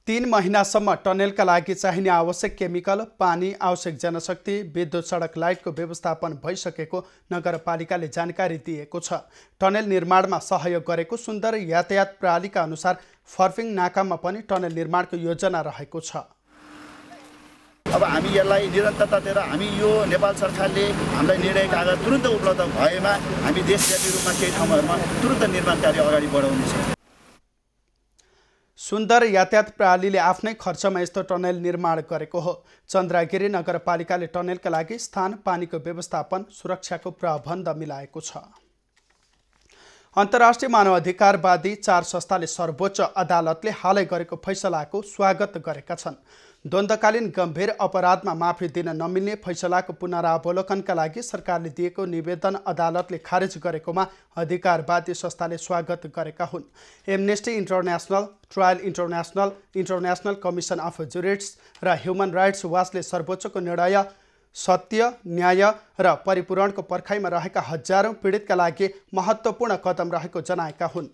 3 महिनासम्म टनेलका लागि चाहिने आवश्यक केमिकल, पानी, आवश्यक जनशक्ति, विद्युत, सडक लाइटको व्यवस्थापन भइसकेको नगरपालिकाले जानकारी दिएको छ। टनेल निर्माणमा सहयोग गरेको सुन्दर यातायात प्रणालीका अनुसार फर्फिङ नाकामा पनि टनेल निर्माणको योजना रहेको छ। अब हामी यसलाई निरन्तरता दिएर हामी यो नेपाल सरकारले हामीलाई निर्णय कागज तुरुन्त उपलब्ध भएमा हामी देशव्यापी रूपमा केही ठाउँहरूमा तुरुन्त निर्माण कार्य अगाडि बढाउनेछौँ। सुन्दर यातायात प्रणालीले आफ्नै खर्चमा यस्तो टनेल निर्माण गरेको हो। चन्द्रागिरी नगरपालिकाले टनेलका लागि स्थान, पानीको व्यवस्थापन, सुरक्षाको प्रबन्ध मिलाएको छ। अन्तर्राष्ट्रिय मानवाधिकारवादी 4 संस्थाले सर्वोच्च अदालतले हालै गरेको फैसलाको स्वागत गरेका छन्। द्वन्द्वकालीन गम्भीर अपराधमा माफी दिन नमिल्ने फैसलाको पुनरावलोकनका लागि सरकारले दिएको निवेदन अदालतले खारेज गरेकोमा अधिकारवादी संस्थाले स्वागत गरेका हुन्। Amnesty International, Trial International, International Commission of Jurists र ह्युमन राइट्स वाचले सर्वोच्चको निर्णय सत्य, न्याय र परिपूरणको पर्खाइमा रहेका हजारौं पीडितका लागि महत्त्वपूर्ण कदम रहेको जनाएका हुन्।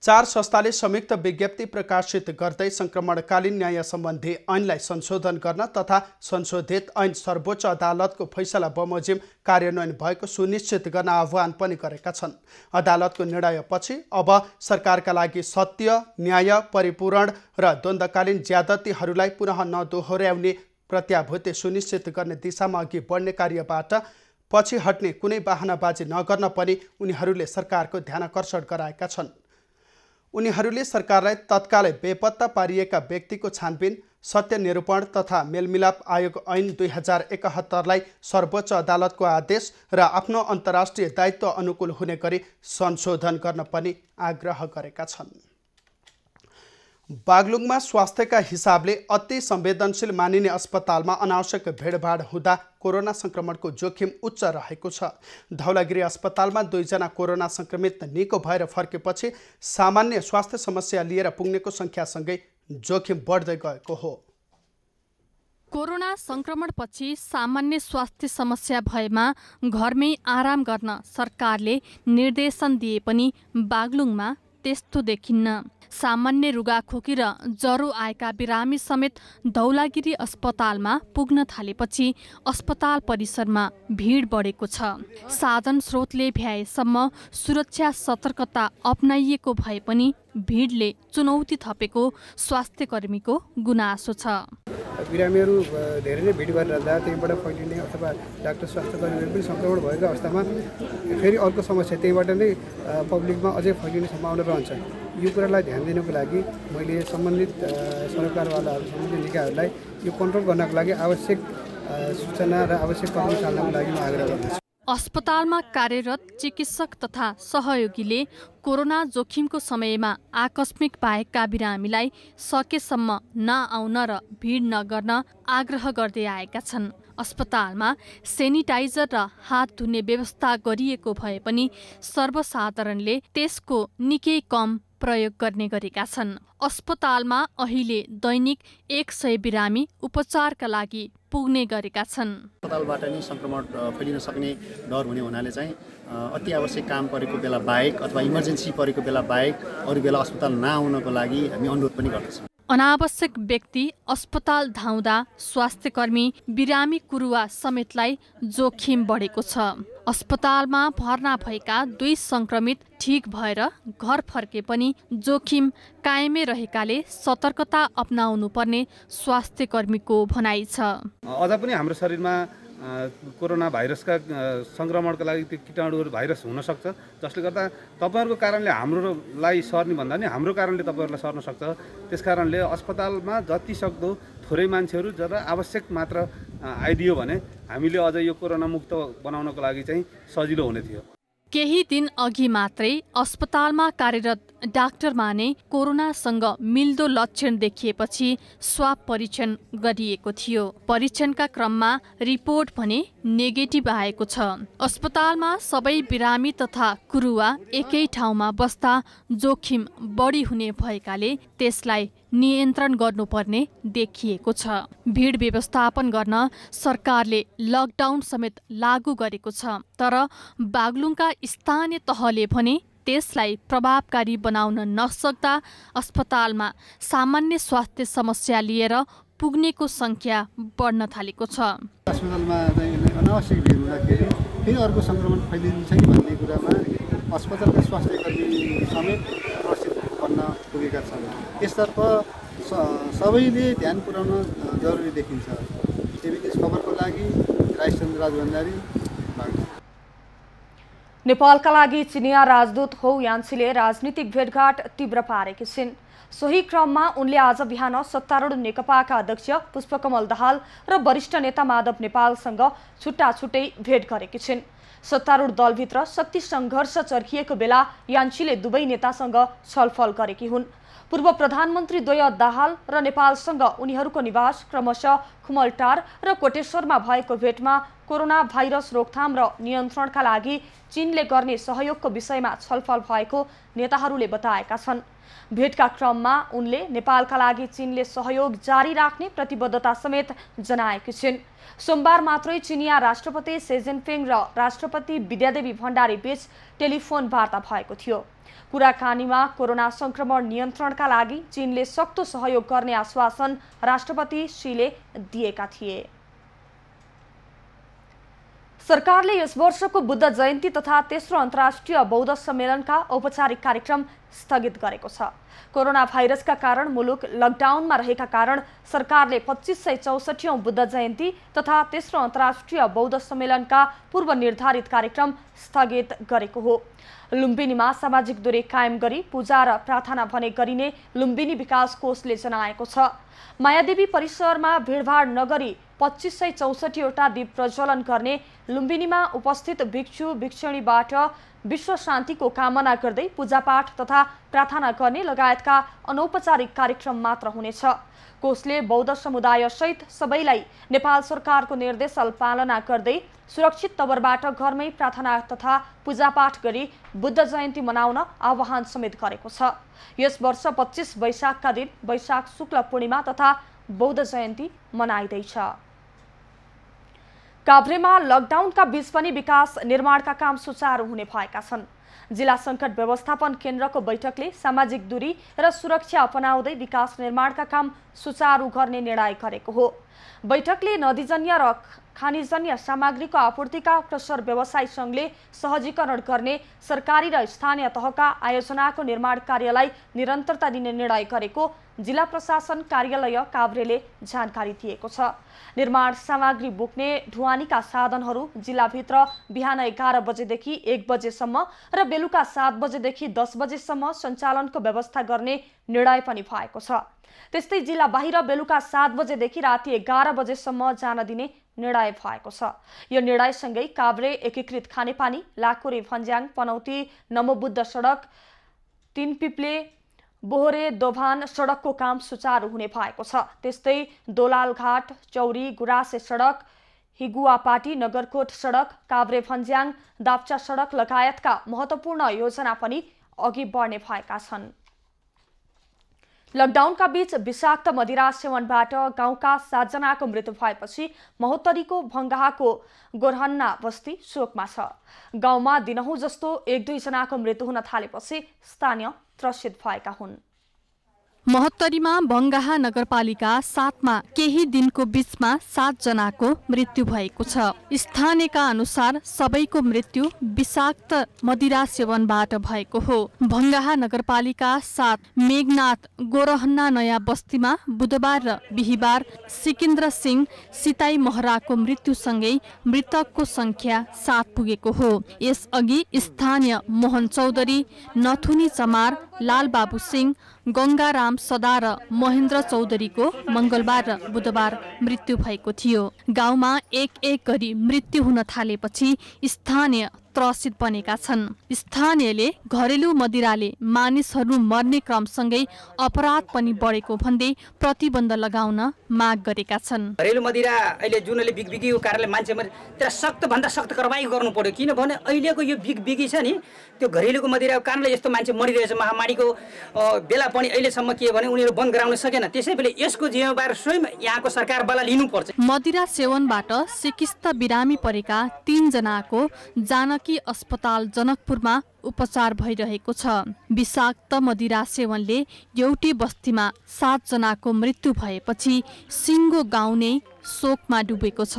4 संस्थाले संयुक्त विज्ञप्ति प्रकाशित गर्दै संक्रमणकालीन न्याय सम्बन्धी ऐनलाई संशोधन गर्न तथा संशोधित ऐन सर्वोच्च अदालतको फैसला बमोजिम कार्यान्वयन भएको सुनिश्चित गर्न आह्वान पनि गरेका छन्। अदालतको निर्णयपछि अब सरकारका लागि सत्य, न्याय, परिपूरण र द्वन्द्वकालीन ज्यादतीहरूलाई पुनः नदोहोर्याउने प्रत्याभूति सुनिश्चित गर्ने दिशामा अघि बढ्ने कार्यबाट पछि हट्ने कुनै बहानाबाजी नगर्न पनि उनीहरूले सरकारको ध्यानाकर्षण गराएका छन्। उनीहरूले सरकारलाई तत्कालै बेपत्ता पारिएका व्यक्तिको छानबिन, सत्य निरूपण तथा मेलमिलाप आयोग ऐन 2071लाई सर्वोच्च अदालतको आदेश र आफ्नो अन्तर्राष्ट्रिय दायित्व अनुकूल हुने गरी संशोधन गर्न पनि आग्रह गरेका छन्। बागलुङमा स्वास्थ्यका हिसाबले अति संवेदनशील मानिने अस्पतालमा अनावश्यक भिडभाड हुँदा कोरोना संक्रमणको जोखिम उच्च रहेको छ। धौलागिरी अस्पतालमा 2 जना कोरोना संक्रमित निको भएर फर्केपछि सामान्य स्वास्थ्य समस्या लिएर पुग्नेको संख्यासँगै जोखिम बढ्दै गएको हो। कोरोना संक्रमणपछि सामान्य स्वास्थ्य समस्या भएमा घरमै आराम गर्न सरकारले निर्देशन दिए पनि बागलुङमा त्यस्तो देखिन्न। सामान्य रुगाखोकी र ज्वरो आएका बिरामी समेत धौलागिरी अस्पतालमा पुग्न थालेपछि अस्पताल परिसरमा भिड बढेको छ। साधन स्रोतले भ्याएसम्म सुरक्षा सतर्कता अपनाइएको भए पनि भिडले चुनौती थपेको स्वास्थ्यकर्मीको गुनासो छ। बिरामीहरू धेरै नै भिड गरेर जाँदा त्यहीबाट फैलिने अथवा डाक्टर स्वास्थ्यकर्मीहरू पनि सङ्क्रमण भएको अवस्थामा फेरि अर्को समस्या त्यहीबाट नै पब्लिकमा अझै फैलिने सम्भावना रहन्छ। यो कुरालाई ध्यान दिनको लागि मैले सम्बन्धित सरकारवालाहरू, सम्बन्धित निकायहरूलाई यो कन्ट्रोल गर्नको लागि आवश्यक सूचना र आवश्यक कदम चाल्नको लागि म आग्रह गर्दछु। अस्पतालमा कार्यरत चिकित्सक तथा सहयोगीले कोरोना जोखिमको समयमा आकस्मिक बाहेकका बिरामीलाई सकेसम्म नआउन र भिड नगर्न आग्रह गर्दै आएका छन्। अस्पतालमा सेनिटाइजर र हात धुने व्यवस्था गरिएको भए पनि सर्वसाधारणले त्यसको निकै कम प्रयोग गर्ने गरेका छन्। अस्पतालमा अहिले दैनिक 100 बिरामी उपचारका लागि पुग्ने गरेका छन्। अस्पतालबाट नै संक्रमण फैलिन सक्ने डर हुने हुनाले चाहिँ अति आवश्यक काम परेको बेला बाहेक अथवा इमर्जेन्सी परेको बेला बाहेक अरू बेला अस्पताल नआउनको लागि हामी अनुरोध पनि गर्दछौँ। अनावश्यक व्यक्ति अस्पताल धाउँदा स्वास्थ्यकर्मी, बिरामी कुरुवा समेतलाई जोखिम बढेको छ। अस्पतालमा भर्ना भएका 2 संक्रमित ठिक भएर घर फर्के पनि जोखिम कायमै रहेकाले सतर्कता अपनाउनु पर्ने स्वास्थ्यकर्मीको भनाइ छ। अझ पनि हाम्रो शरीरमा कोरोना भाइरसका संक्रमणका लागि त्यो कीटाणुहरू भाइरस हुन सक्छ, जसले गर्दा तपाईहरुको कारणले हाम्रोलाई सर्ने भन्दा नि हाम्रो कारणले तपाईहरुलाई सर्न सक्छ। त्यसकारणले अस्पतालमा जति सक्दो थोरै मान्छेहरू जरा आवश्यक मात्र आइदियो भने हामीले अझ यो कोरोना मुक्त बनाउनको लागि चाहिँ सजिलो हुने थियो। केही दिन अघि मात्रै अस्पतालमा कार्यरत डाक्टरमा नै कोरोनासँग मिल्दो लक्षण देखिएपछि स्वाब परीक्षण गरिएको थियो। परीक्षणका क्रममा रिपोर्ट भने नेगेटिभ आएको छ। अस्पतालमा सबै बिरामी तथा कुरुवा एकै ठाउँमा बस्दा जोखिम बढी हुने भएकाले त्यसलाई नियन्त्रण गर्नुपर्ने देखिएको छ। भिड व्यवस्थापन गर्न सरकारले लकडाउन समेत लागू गरेको छ, तर बागलुङका स्थानीय तहले भने त्यसलाई प्रभावकारी बनाउन नसक्दा अस्पतालमा सामान्य स्वास्थ्य समस्या लिएर पुग्नेको संख्या बढ्न थालेको छ। अस्पतालमा अनावश्यक भिड हुँदाखेरि फेरि अर्को संक्रमण फैलिन्छ कि भन्ने कुरामा अस्पतालका स्वास्थ्यकर्मी समेत प्रशिक्षित बन्न पुगेका छन्। यसतर्फ सबैले ध्यान पुर्याउन जरुरी देखिन्छ। एबिएस खबरको लागि राजचन्द्र राजभण्डारी। नेपालका लागि चिनिया राजदूत हौ यान्सीले राजनीतिक भेटघाट तीव्र पारेकी छिन्। सोही क्रममा उनले आज बिहान सत्तारूढ नेकपाका अध्यक्ष पुष्पकमल दाहाल र वरिष्ठ नेता माधव नेपालसँग छुट्टा छुट्टै भेट गरेकी छिन्। सत्तारूढ दलभित्र शक्ति सङ्घर्ष चर्किएको बेला यान्सीले दुवै नेतासँग छलफल गरेकी हुन्। पूर्व प्रधानमन्त्री द्वय दाहाल र नेपालसँग उनीहरूको निवास क्रमशः खुमलटार र कोटेश्वरमा भएको भेटमा कोरोना भाइरस रोकथाम र नियन्त्रणका लागि चीनले गर्ने सहयोगको विषयमा छलफल भएको नेताहरूले बताएका छन्। भेटका क्रममा उनले नेपालका लागि चीनले सहयोग जारी राख्ने प्रतिबद्धता समेत जनाएकी छिन्। सोमबार मात्रै चिनिया राष्ट्रपति सी जिनपिङ र राष्ट्रपति विद्यादेवी भण्डारी बीच टेलिफोन वार्ता भएको थियो। कुराकानीमा कोरोना संक्रमण नियन्त्रणका लागि चीनले सक्दो सहयोग गर्ने आश्वासन राष्ट्रपति शीले दिएका थिए। सरकारले यस वर्षको बुद्ध जयन्ती तथा तेस्रो अन्तर्राष्ट्रिय बौद्ध सम्मेलनका औपचारिक कार्यक्रम स्थगित गरेको छ। कोरोना भाइरसका कारण मुलुक लकडाउनमा रहेका कारण सरकारले 2564औं बुद्ध जयन्ती तथा तेस्रो अन्तर्राष्ट्रिय बौद्ध सम्मेलनका पूर्व निर्धारित कार्यक्रम स्थगित गरेको हो। लुम्बिनीमा सामाजिक दूरी कायम गरी पूजा र प्रार्थना भने गरिने लुम्बिनी विकास कोषले जनाएको छ। मायादेवी परिसरमा भिडभाड नगरी 2564वटा दीप प्रज्वलन गर्ने लुम्बिनीमा उपस्थित भिक्षु भिक्षुणीबाट विश्व शान्तिको कामना गर्दै पूजापाठ तथा प्रार्थना गर्ने लगायतका अनौपचारिक कार्यक्रम मात्र हुनेछ। कोषले बौद्ध समुदाय सहित सबैलाई नेपाल सरकारको निर्देशन पालना गर्दै सुरक्षित तवरबाट घरमै प्रार्थना तथा पूजापाठ गरी बुद्ध जयन्ती मनाउन आह्वान समेत गरेको छ। यस वर्ष 25 वैशाखका दिन वैशाख शुक्ल पूर्णिमा तथा बौद्ध जयन्ती मनाइँदैछ। काभ्रेमा लकडाउनका बीच पनि विकास निर्माणका काम सुचारू हुने भएका छन्। जिल्ला संकट व्यवस्थापन केन्द्रको बैठकले सामाजिक दूरी र सुरक्षा अपनाउँदै विकास निर्माणका काम सुचारू गर्ने निर्णय गरेको हो। बैठकले नदीजन्य र खानीजन्य सामग्रीको आपूर्तिका क्रसर व्यवसाय संघले सहजीकरण गर्ने सरकारी र स्थानीय तहका आयोजनाको निर्माण कार्यलाई निरन्तरता दिने निर्णय गरेको जिल्ला प्रशासन कार्यालय काभ्रेले जानकारी दिएको छ। निर्माण सामग्री बोक्ने ढुवानीका साधनहरू जिल्लाभित्र बिहान 11 बजेदेखि 1 बजेसम्म र बेलुका 7 बजेदेखि 10 बजेसम्म सञ्चालनको व्यवस्था गर्ने निर्णय पनि भएको छ। त्यस्तै जिल्ला बाहिर बेलुका 7 बजेदेखि राति 11 बजेसम्म जान दिने निर्णय भएको छ। यो निर्णयसँगै काभ्रे एकीकृत खानेपानी लाकोरे भन्ज्याङ पनौती नमोबुद्ध सडक तीनपिप्ले बोहरे दोभान सडकको काम सुचारू हुने भएको छ। त्यस्तै दोलालघाट चौरी गुरासे सडक हिगुवापाटी नगरकोट सडक काभ्रे भन्ज्याङ दाप्चा सडक लगायतका महत्त्वपूर्ण योजना पनि अघि बढ्ने भएका छन्। लकडाउनका बीच विषाक्त मदिरा सेवनबाट गाउँका 7 जनाको मृत्यु भएपछि महोत्तरीको भङ्गाहाको गोरहन्ना बस्ती शोकमा छ। गाउँमा दिनहुँ जस्तो 1-2 जनाको मृत्यु हुन थालेपछि स्थानीय त्रसित भएका हुन्। महोत्तरीमा भङ्गाहा नगरपालिका 7मा केही दिनको बीचमा 7 जनाको मृत्यु भएको छ। स्थानीयका अनुसार सबैको मृत्यु विषाक्त मदिरा सेवनबाट भएको हो। भङ्गाहा नगरपालिका 7 मेघनाथ गोरहन्ना नयाँ बस्तीमा बुधबार र बिहिबार सिकेन्द्र सिंह सिताई महराको मृत्युसँगै मृतकको संख्या 7 पुगेको हो। यसअघि स्थानीय मोहन चौधरी, नथुनी चमार, लालबाबु सिंह, गंगाराम सदा र महेन्द्र चौधरीको मंगलबार र बुधबार मृत्यु भएको थियो। गाउँमा एक गरी मृत्यु हुन थालेपछि स्थानीय त्रसित बनेका छन्। स्थानीयले घरेलु मदिराले मानिसहरू मर्ने क्रमसँगै अपराध पनि बढेको भन्दै प्रतिबन्ध लगाउन माग गरेका छन्। घरेलु मदिरा अहिले जुनले बिगबिगीको कारणले मान्छे त्यसलाई सख्त भन्दा सख्त कारबाही गर्नु पर्यो। किनभने अहिलेको यो बिगबिगी छ नि, त्यो घरेलुको मदिराको कारणले यस्तो मान्छे मरिरहेछ। महामारीको बेला पनि अहिलेसम्म के भने उनीहरू बन्द गराउन सकेन। त्यसैले यसको जिम्मेवार स्वयं यहाँको सरकारवाला लिनुपर्छ। मदिरा सेवनबाट सिकिस्त बिरामी परेका 3 जनाको जानकी अस्पताल जनकपुरमा उपचार भइरहेको छ। विषाक्त मदिरा सेवनले एउटै बस्तीमा 7 जनाको मृत्यु भएपछि सिङ्गो गाउँ नै शोकमा डुबेको छ।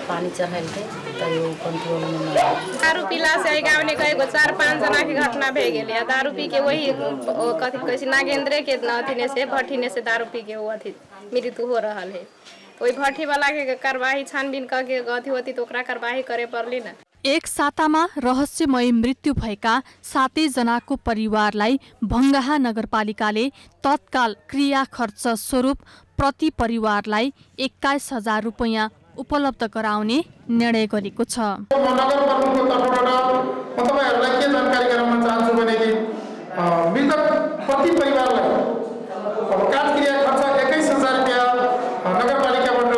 पानी चढ़ेलकै तो कंट्रोल में न दारू पीला से गाँव ने कई 4-5 जना की घटना भे गेलै। दारू पी के वही कथी कैसे नागेंद्र के अथीने से भट्ठीने से दारू पी के वो अथी मृत्यु हो रहल है। वही भट्ठी वाला के कार्यवाही छानबीन करके अथी होती तो ओकरा कार्यवाही करे परली न। एक सातामा रहस्यमय मृत्यु भएका 7 जनाको परिवारलाई भङ्गाहा नगरपालिकाले तत्काल क्रिया खर्च स्वरूप प्रति परिवारलाई 21,000 रुपैयाँ उपलब्ध गराउने निर्णय गरेको छ। नगर प्रमुखको तर्फबाट म तपाईहरुलाई के जानकारी गराउन चाहन्छु भने कि मृतक प्रति परिवारलाई काट क्रिया खर्च 21,000 रुपैयाँ नगरपालिकाबाट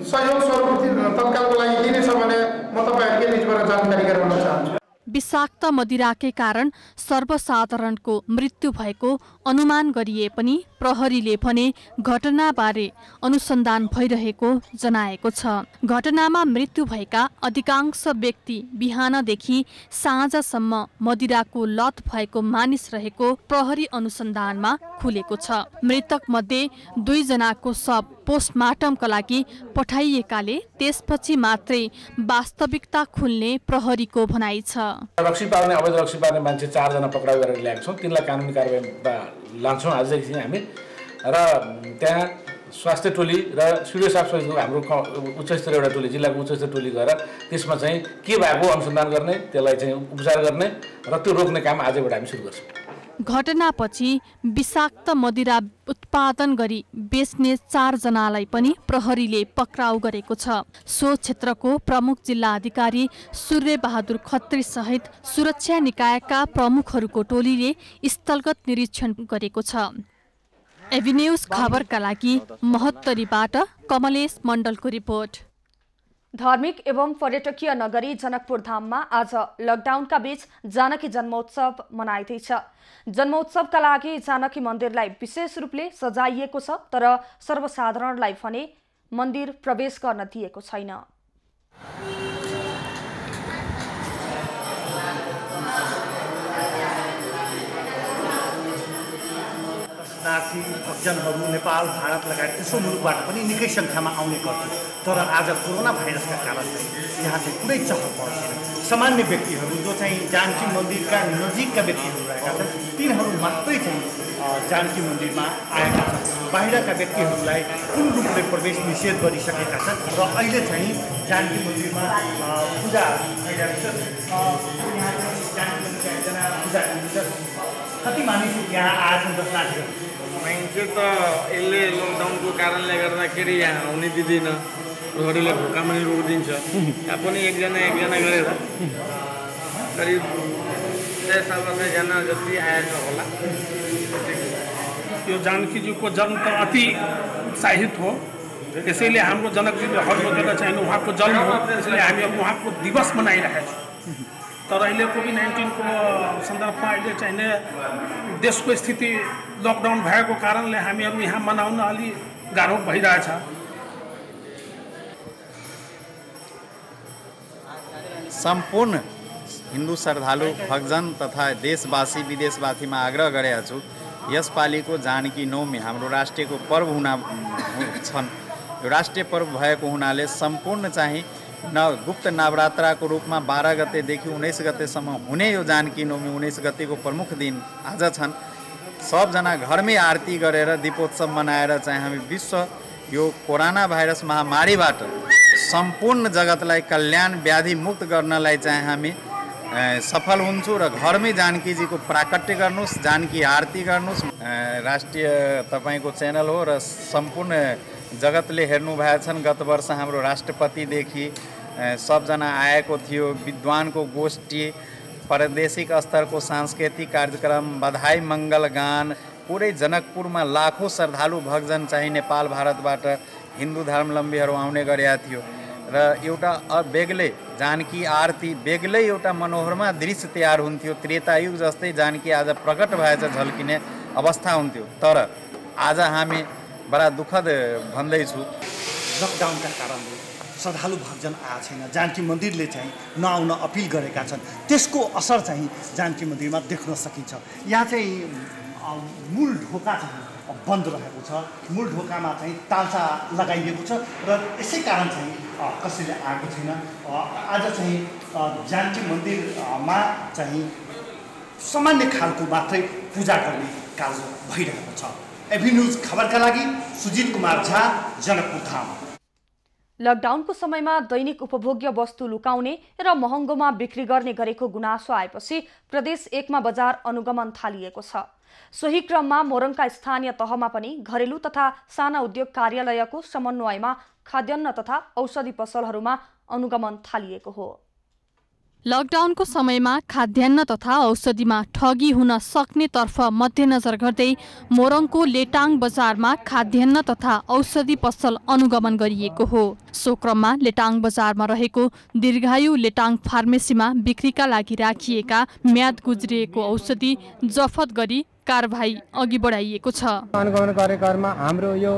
सहयोग स्वरूप तत्कालको लागि दिनेछ भने म तपाईहरुकै बीचबाट जानकारी गराउन चाहन्छु। विषाक्त मदिराकै कारण सर्वसाधारणको मृत्यु भएको अनुमान गरिए पनि प्रहरीले भने घटनाबारे अनुसन्धान भइरहेको जनाएको छ। घटनामा मृत्यु भएका अधिकांश व्यक्ति बिहानदेखि साँझसम्म मदिराको लत भएको मानिस रहेको प्रहरी अनुसन्धानमा खुलेको छ। मृतक मध्ये 2 जनाको शव पोस्टमार्टमका लागि पठाइएकाले त्यसपछि मात्रै वास्तविकता खुल्ने प्रहरीको भनाइ छ। रक्सी पार्ने अवैध रक्सी पार्ने मान्छे 4 जना पक्राउ गरेर ल्याएका छौँ। तिनलाई कानुनी कारबाही लान्छौँ आजदेखि हामी। र त्यहाँ स्वास्थ्य टोली र सिडिओ साहब हाम्रो उच्च स्तरीय एउटा टोली, जिल्लाको उच्च स्तरीय टोली गएर त्यसमा चाहिँ के भएको अनुसन्धान गर्ने, त्यसलाई चाहिँ उपचार गर्ने र त्यो रोक्ने काम आजबाट हामी सुरु गर्छौँ। घटनापछि विषाक्त मदिरा उत्पादन गरी बेच्ने 4 जनालाई पनि प्रहरीले पक्राउ गरेको छ। सो क्षेत्रको प्रमुख जिल्ला अधिकारी सूर्य बहादुर खत्री सहित सुरक्षा निकायका प्रमुखहरूको टोलीले स्थलगत निरीक्षण गरेको छ। एभिन्यूज खबरका लागि महोत्तरीबाट कमलेश मण्डलको रिपोर्ट। धार्मिक एवं पर्यटकीय नगरी जनकपुर धाममा आज लकडाउनका बीच जानकी जन्मोत्सव मनाइँदैछ। जन्मोत्सवका लागि जानकी मन्दिरलाई विशेष रूपले सजाइएको छ, तर सर्वसाधारणलाई भने मन्दिर प्रवेश गर्न दिएको छैन। दर्शनार्थी भक्तजनहरू नेपाल, भारत लगायत तेस्रो मुलुकबाट पनि निकै सङ्ख्यामा आउने गर्थे। तर आज कोरोना भाइरसका कारण यहाँ चाहिँ कुनै चहल पहल छैन। सामान्य व्यक्तिहरू जो चाहिँ जानकी मन्दिरका नजिकका व्यक्तिहरू रहेका छन् तिनीहरू मात्रै चाहिँ जानकी मन्दिरमा आएका छन्। बाहिरका व्यक्तिहरूलाई पूर्ण रूपले प्रवेश निषेध गरिसकेका छन् र अहिले चाहिँ जानकी मन्दिरमा पूजा भइरहेको छ। कति मानिस यहाँ आएछन् दर्शनार्थीहरू? मान्छे त यसले लकडाउनको कारणले गर्दाखेरि यहाँ आउने दिँदैन, प्रहरीले ढोकामा नि रोकिदिन्छ। त्यहाँ पनि एकजना गरेर करिब 6-7 जति आएछ होला। यो जानकीजीको जन्म त अति उत्साहित हो, त्यसैले हाम्रो जनकजीले हर बगेर चाहिँ उहाँको जन्म हो, त्यसैले हामी अब उहाँको दिवस मनाइरहेका छौँ। तर अहिले कोभिड-19 को सन्दर्भमा अहिले चाहिने देशको स्थिति लकडाउन भएको कारणले हामीहरू यहाँ मनाउन अलि गाह्रो भइरहेछ। सम्पूर्ण हिन्दू श्रद्धालु भक्तजन तथा देशवासी विदेशवासीमा आग्रह गरेका छु, यसपालिको जानकी नवमी हाम्रो राष्ट्रियको पर्व छन्। यो राष्ट्रिय पर्व भएको हुनाले सम्पूर्ण चाहिँ गुप्त नवरात्राको रूपमा 12 गतेदेखि 19 गतेसम्म हुने यो जानकी नवमी 19 गतेको प्रमुख दिन आज छन्। सबजना घरमै आरती गरेर दीपोत्सव मनाएर चाहिँ हामी विश्व यो कोरोना भाइरस महामारीबाट सम्पूर्ण जगतलाई कल्याण व्याधि मुक्त गर्नलाई चाहिँ हामी सफल हुन्छौँ र घरमै जानकीजीको प्राकट्य गर्नुहोस्, जानकी आरती गर्नुहोस्। राष्ट्रिय तपाईँको च्यानल हो र सम्पूर्ण जगतले हेर्नु भएको छन्। गत वर्ष हाम्रो राष्ट्रपतिदेखि सबजना आएको थियो, विद्वानको गोष्ठी, प्रादेशिक स्तरको सांस्कृतिक कार्यक्रम, बधाई मङ्गल गान, पुरै जनकपुरमा लाखौँ श्रद्धालु भक्तजन चाहिँ नेपाल भारतबाट हिन्दू धर्मावलम्बीहरू आउने गरेका थियो र एउटा बेग्लै जानकी आरती बेग्लै एउटा मनोहरमा दृश्य तयार हुन्थ्यो। त्रेतायुग जस्तै जानकी आज प्रकट भएछ झल्किने अवस्था हुन्थ्यो। तर आज हामी बडा दुःखद भन्दैछु, लकडाउनका कारणले श्रद्धालु भक्तजन आएको छैन। जानकी मन्दिरले चाहिँ नआउन अपिल गरेका छन्, त्यसको असर चाहिँ जानकी मन्दिरमा देख्न सकिन्छ। यहाँ चाहिँ मूल ढोका चाहिँ बन्द रहेको छ, मूल ढोकामा चाहिँ तालचा लगाइएको छ र यसै कारण चाहिँ कसैले आएको छैन। आज चाहिँ जानकी मन्दिरमा चाहिँ सामान्य खालको मात्रै पूजा गर्ने कार्य भइरहेको छ। एभिन्यूज खबरका लागि सुजित कुमार झा, जनकपुर धाम। लकडाउनको समयमा दैनिक उपभोग्य वस्तु लुकाउने र महँगोमा बिक्री गर्ने गरेको गुनासो आएपछि प्रदेश 1 मा बजार अनुगमन थालिएको छ। सोही क्रममा मोरङका स्थानीय तहमा पनि घरेलु तथा साना उद्योग कार्यालयको समन्वयमा खाद्यान्न तथा औषधि पसलहरूमा अनुगमन थालिएको हो। लकडाउनको समयमा खाद्यान्न तथा औषधिमा ठगी हुन सक्ने तर्फ मध्यनजर गर्दै मोरङको लेटाङ बजारमा खाद्यान्न तथा औषधि पसल अनुगमन गरिएको हो। सो क्रममा लेटाङ बजारमा रहेको दीर्घायु लेटाङ फार्मेसीमा बिक्रीका लागि राखिएका म्याद गुज्रिएको औषधि जफत गरी कारबाही अघि बढाइएको छ। अनुगमन कार्यक्रममा हाम्रो यो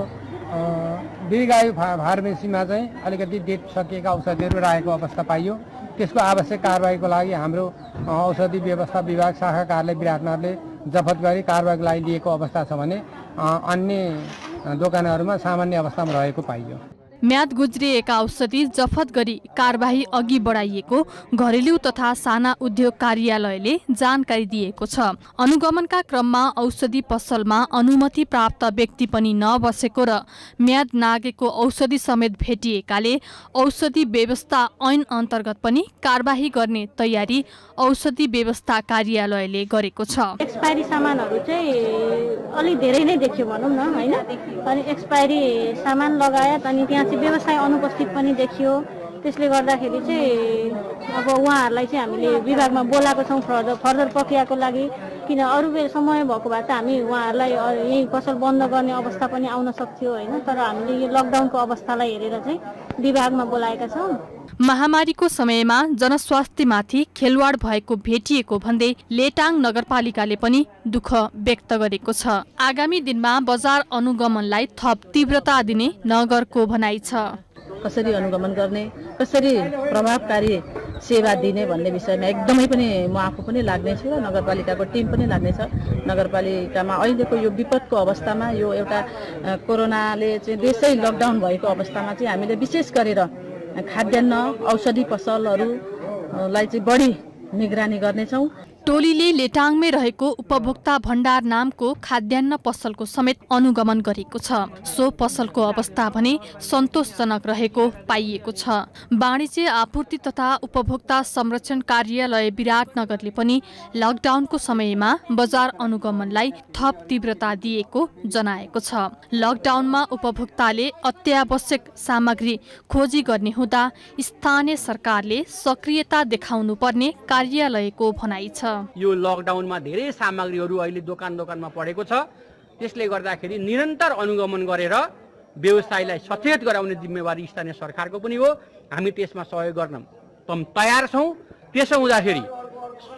दीर्घायु फार्मेसीमा चाहिँ अलिकति डेट सकिएका औषधिहरू राखेको अवस्था पाइयो। त्यसको आवश्यक कारबाहीको लागि हाम्रो औषधि व्यवस्था विभाग शाखा कार्यालय विराटनगरले जफत गरी कारबाहीको लागि लिएको अवस्था छ भने अन्य दोकानहरूमा सामान्य अवस्थामा रहेको पाइयो। म्याद गुज्रिएका औषधि जफत गरी कारबाही अघि बढाइएको घरेलु तथा साना उद्योग कार्यालयले जानकारी दिएको छ। अनुगमनका क्रममा औषधि पसलमा अनुमति प्राप्त व्यक्ति पनि नबसेको र म्याद नागेको औषधि समेत भेटिएकाले औषधि व्यवस्था ऐन अन्तर्गत पनि कारबाही गर्ने तयारी औषधि व्यवस्था कार्यालयले गरेको छ। एक्सपायरी सामानहरू चाहिँ अलि धेरै नै देखियो भनौँ न, हैन? अनि एक्सपायरी सामान लगायत अनि त्यहाँ व्यवसाय अनुपस्थित पनि देखियो। त्यसले गर्दाखेरि चाहिँ अब उहाँहरूलाई चाहिँ हामीले विभागमा बोलाएको छौँ फर्दर प्रक्रियाको लागि। किन अरू समय भएको भए त हामी उहाँहरूलाई यही पसल बन्द गर्ने अवस्था पनि आउन सक्थ्यो, होइन? तर हामीले यो लकडाउनको अवस्थालाई हेरेर चाहिँ विभागमा बोलाएका छौँ। महामारीको समयमा जनस्वास्थ्यमाथि खेलवाड भएको भेटिएको भन्दै लेटाङ नगरपालिकाले पनि दुःख व्यक्त गरेको छ। आगामी दिनमा बजार अनुगमनलाई थप तीव्रता दिने नगरको भनाइ छ। कसरी अनुगमन गर्ने, कसरी प्रभावकारी सेवा दिने भन्ने विषयमा एकदमै पनि म आफू पनि लाग्नेछु र नगरपालिकाको टिम पनि लाग्नेछ। नगरपालिकामा अहिलेको यो विपदको अवस्थामा, यो एउटा कोरोनाले चाहिँ देशै लकडाउन भएको अवस्थामा चाहिँ हामीले विशेष गरेर खाद्यान्न औषधि पसलहरूलाई चाहिँ बढी निगरानी गर्नेछौँ। टोलीले लेटाङमै रहेको उपभोक्ता भण्डार नामको खाद्यान्न पसलको समेत अनुगमन गरेको छ। सो पसलको अवस्था भने सन्तोषजनक रहेको पाइएको छ। वाणिज्य आपूर्ति तथा उपभोक्ता संरक्षण कार्यालय विराटनगरले पनि लकडाउनको समयमा बजार अनुगमनलाई थप तीव्रता दिएको जनाएको छ। लकडाउनमा उपभोक्ताले अत्यावश्यक सामग्री खोजी गर्ने हुँदा स्थानीय सरकारले सक्रियता देखाउनु पर्ने कार्यालयको भनाइ छ। यो लकडाउनमा धेरै सामग्रीहरू अहिले दोकानमा परेको छ। त्यसले गर्दाखेरि निरन्तर अनुगमन गरेर व्यवसायलाई सचेत गराउने जिम्मेवारी स्थानीय सरकारको पनि हो। हामी त्यसमा सहयोग गर्न तयार छौँ। त्यसो हुँदाखेरि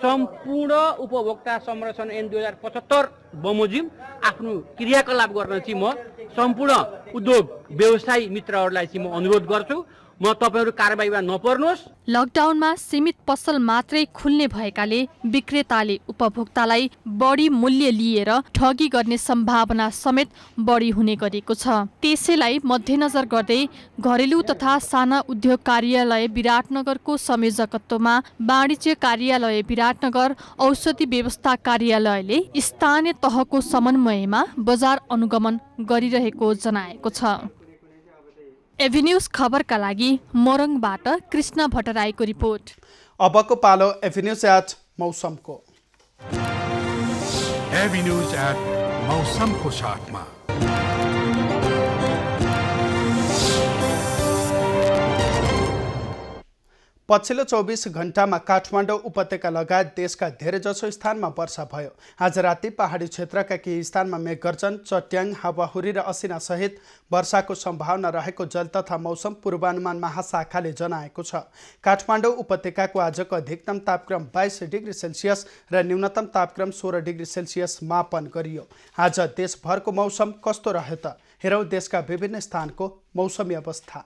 सम्पूर्ण उपभोक्ता संरक्षण ऐन 2075 बमोजिम आफ्नो क्रियाकलाप गर्न चाहिँ म सम्पूर्ण उद्योग व्यवसाय मित्रहरूलाई चाहिँ म अनुरोध गर्छु, म तपाईहरु कारबाहीमा नपर्नुहोस्। लकडाउनमा सीमित पसल मात्रै खुल्ने भएकाले विक्रेताले उपभोक्तालाई बढी मूल्य लिएर ठगी गर्ने सम्भावना समेत बढी हुने गरेको छ। त्यसैलाई मध्यनजर गर्दै घरेलु तथा साना उद्योग कार्यालय विराटनगरको संयोजकत्वमा वाणिज्य कार्यालय विराटनगर औषधि व्यवस्था कार्यालयले स्थानीय तहको समन्वयमा बजार अनुगमन गरिरहेको जनाएको छ। एभिन्यूज खबरका लागि मोरङबाट कृष्ण भट्टराईको रिपोर्ट। अबको पालो एभिन्यूज एट मौसमको। एभिन्यूज एट मौसमको साथमा पछिल्लो 24 घण्टामा काठमाडौँ उपत्यका लगायत देशका धेरैजसो स्थानमा वर्षा भयो। आज राति पहाडी क्षेत्रका केही स्थानमा मेघगर्जन, चट्याङ, हावाहुरी र असिना सहित वर्षाको सम्भावना रहेको जल तथा मौसम पूर्वानुमान महाशाखाले जनाएको छ। काठमाडौँ उपत्यकाको आजको अधिकतम तापक्रम 22 डिग्री सेल्सियस र न्यूनतम तापक्रम 16 डिग्री सेल्सियस मापन गरियो। आज देशभरको मौसम कस्तो रह्यो त? हेरौँ देशका विभिन्न स्थानको मौसमी अवस्था।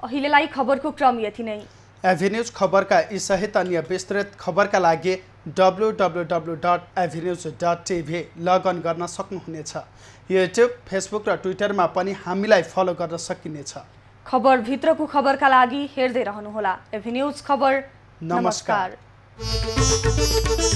अहिलेलाई खबरको क्रम यति नै। एभिन्यूज खबरका यी सहित अन्य विस्तृत खबरका लागि www.avenews.tv लगइन गर्न सक्नुहुनेछ। युट्युब, फेसबुक र ट्विटरमा पनि हामीलाई फलो गर्न सकिनेछ। खबर भित्रको खबरका लागि हेर्दै रहनुहोला एभिन्यूज खबर। नमस्कार। छ।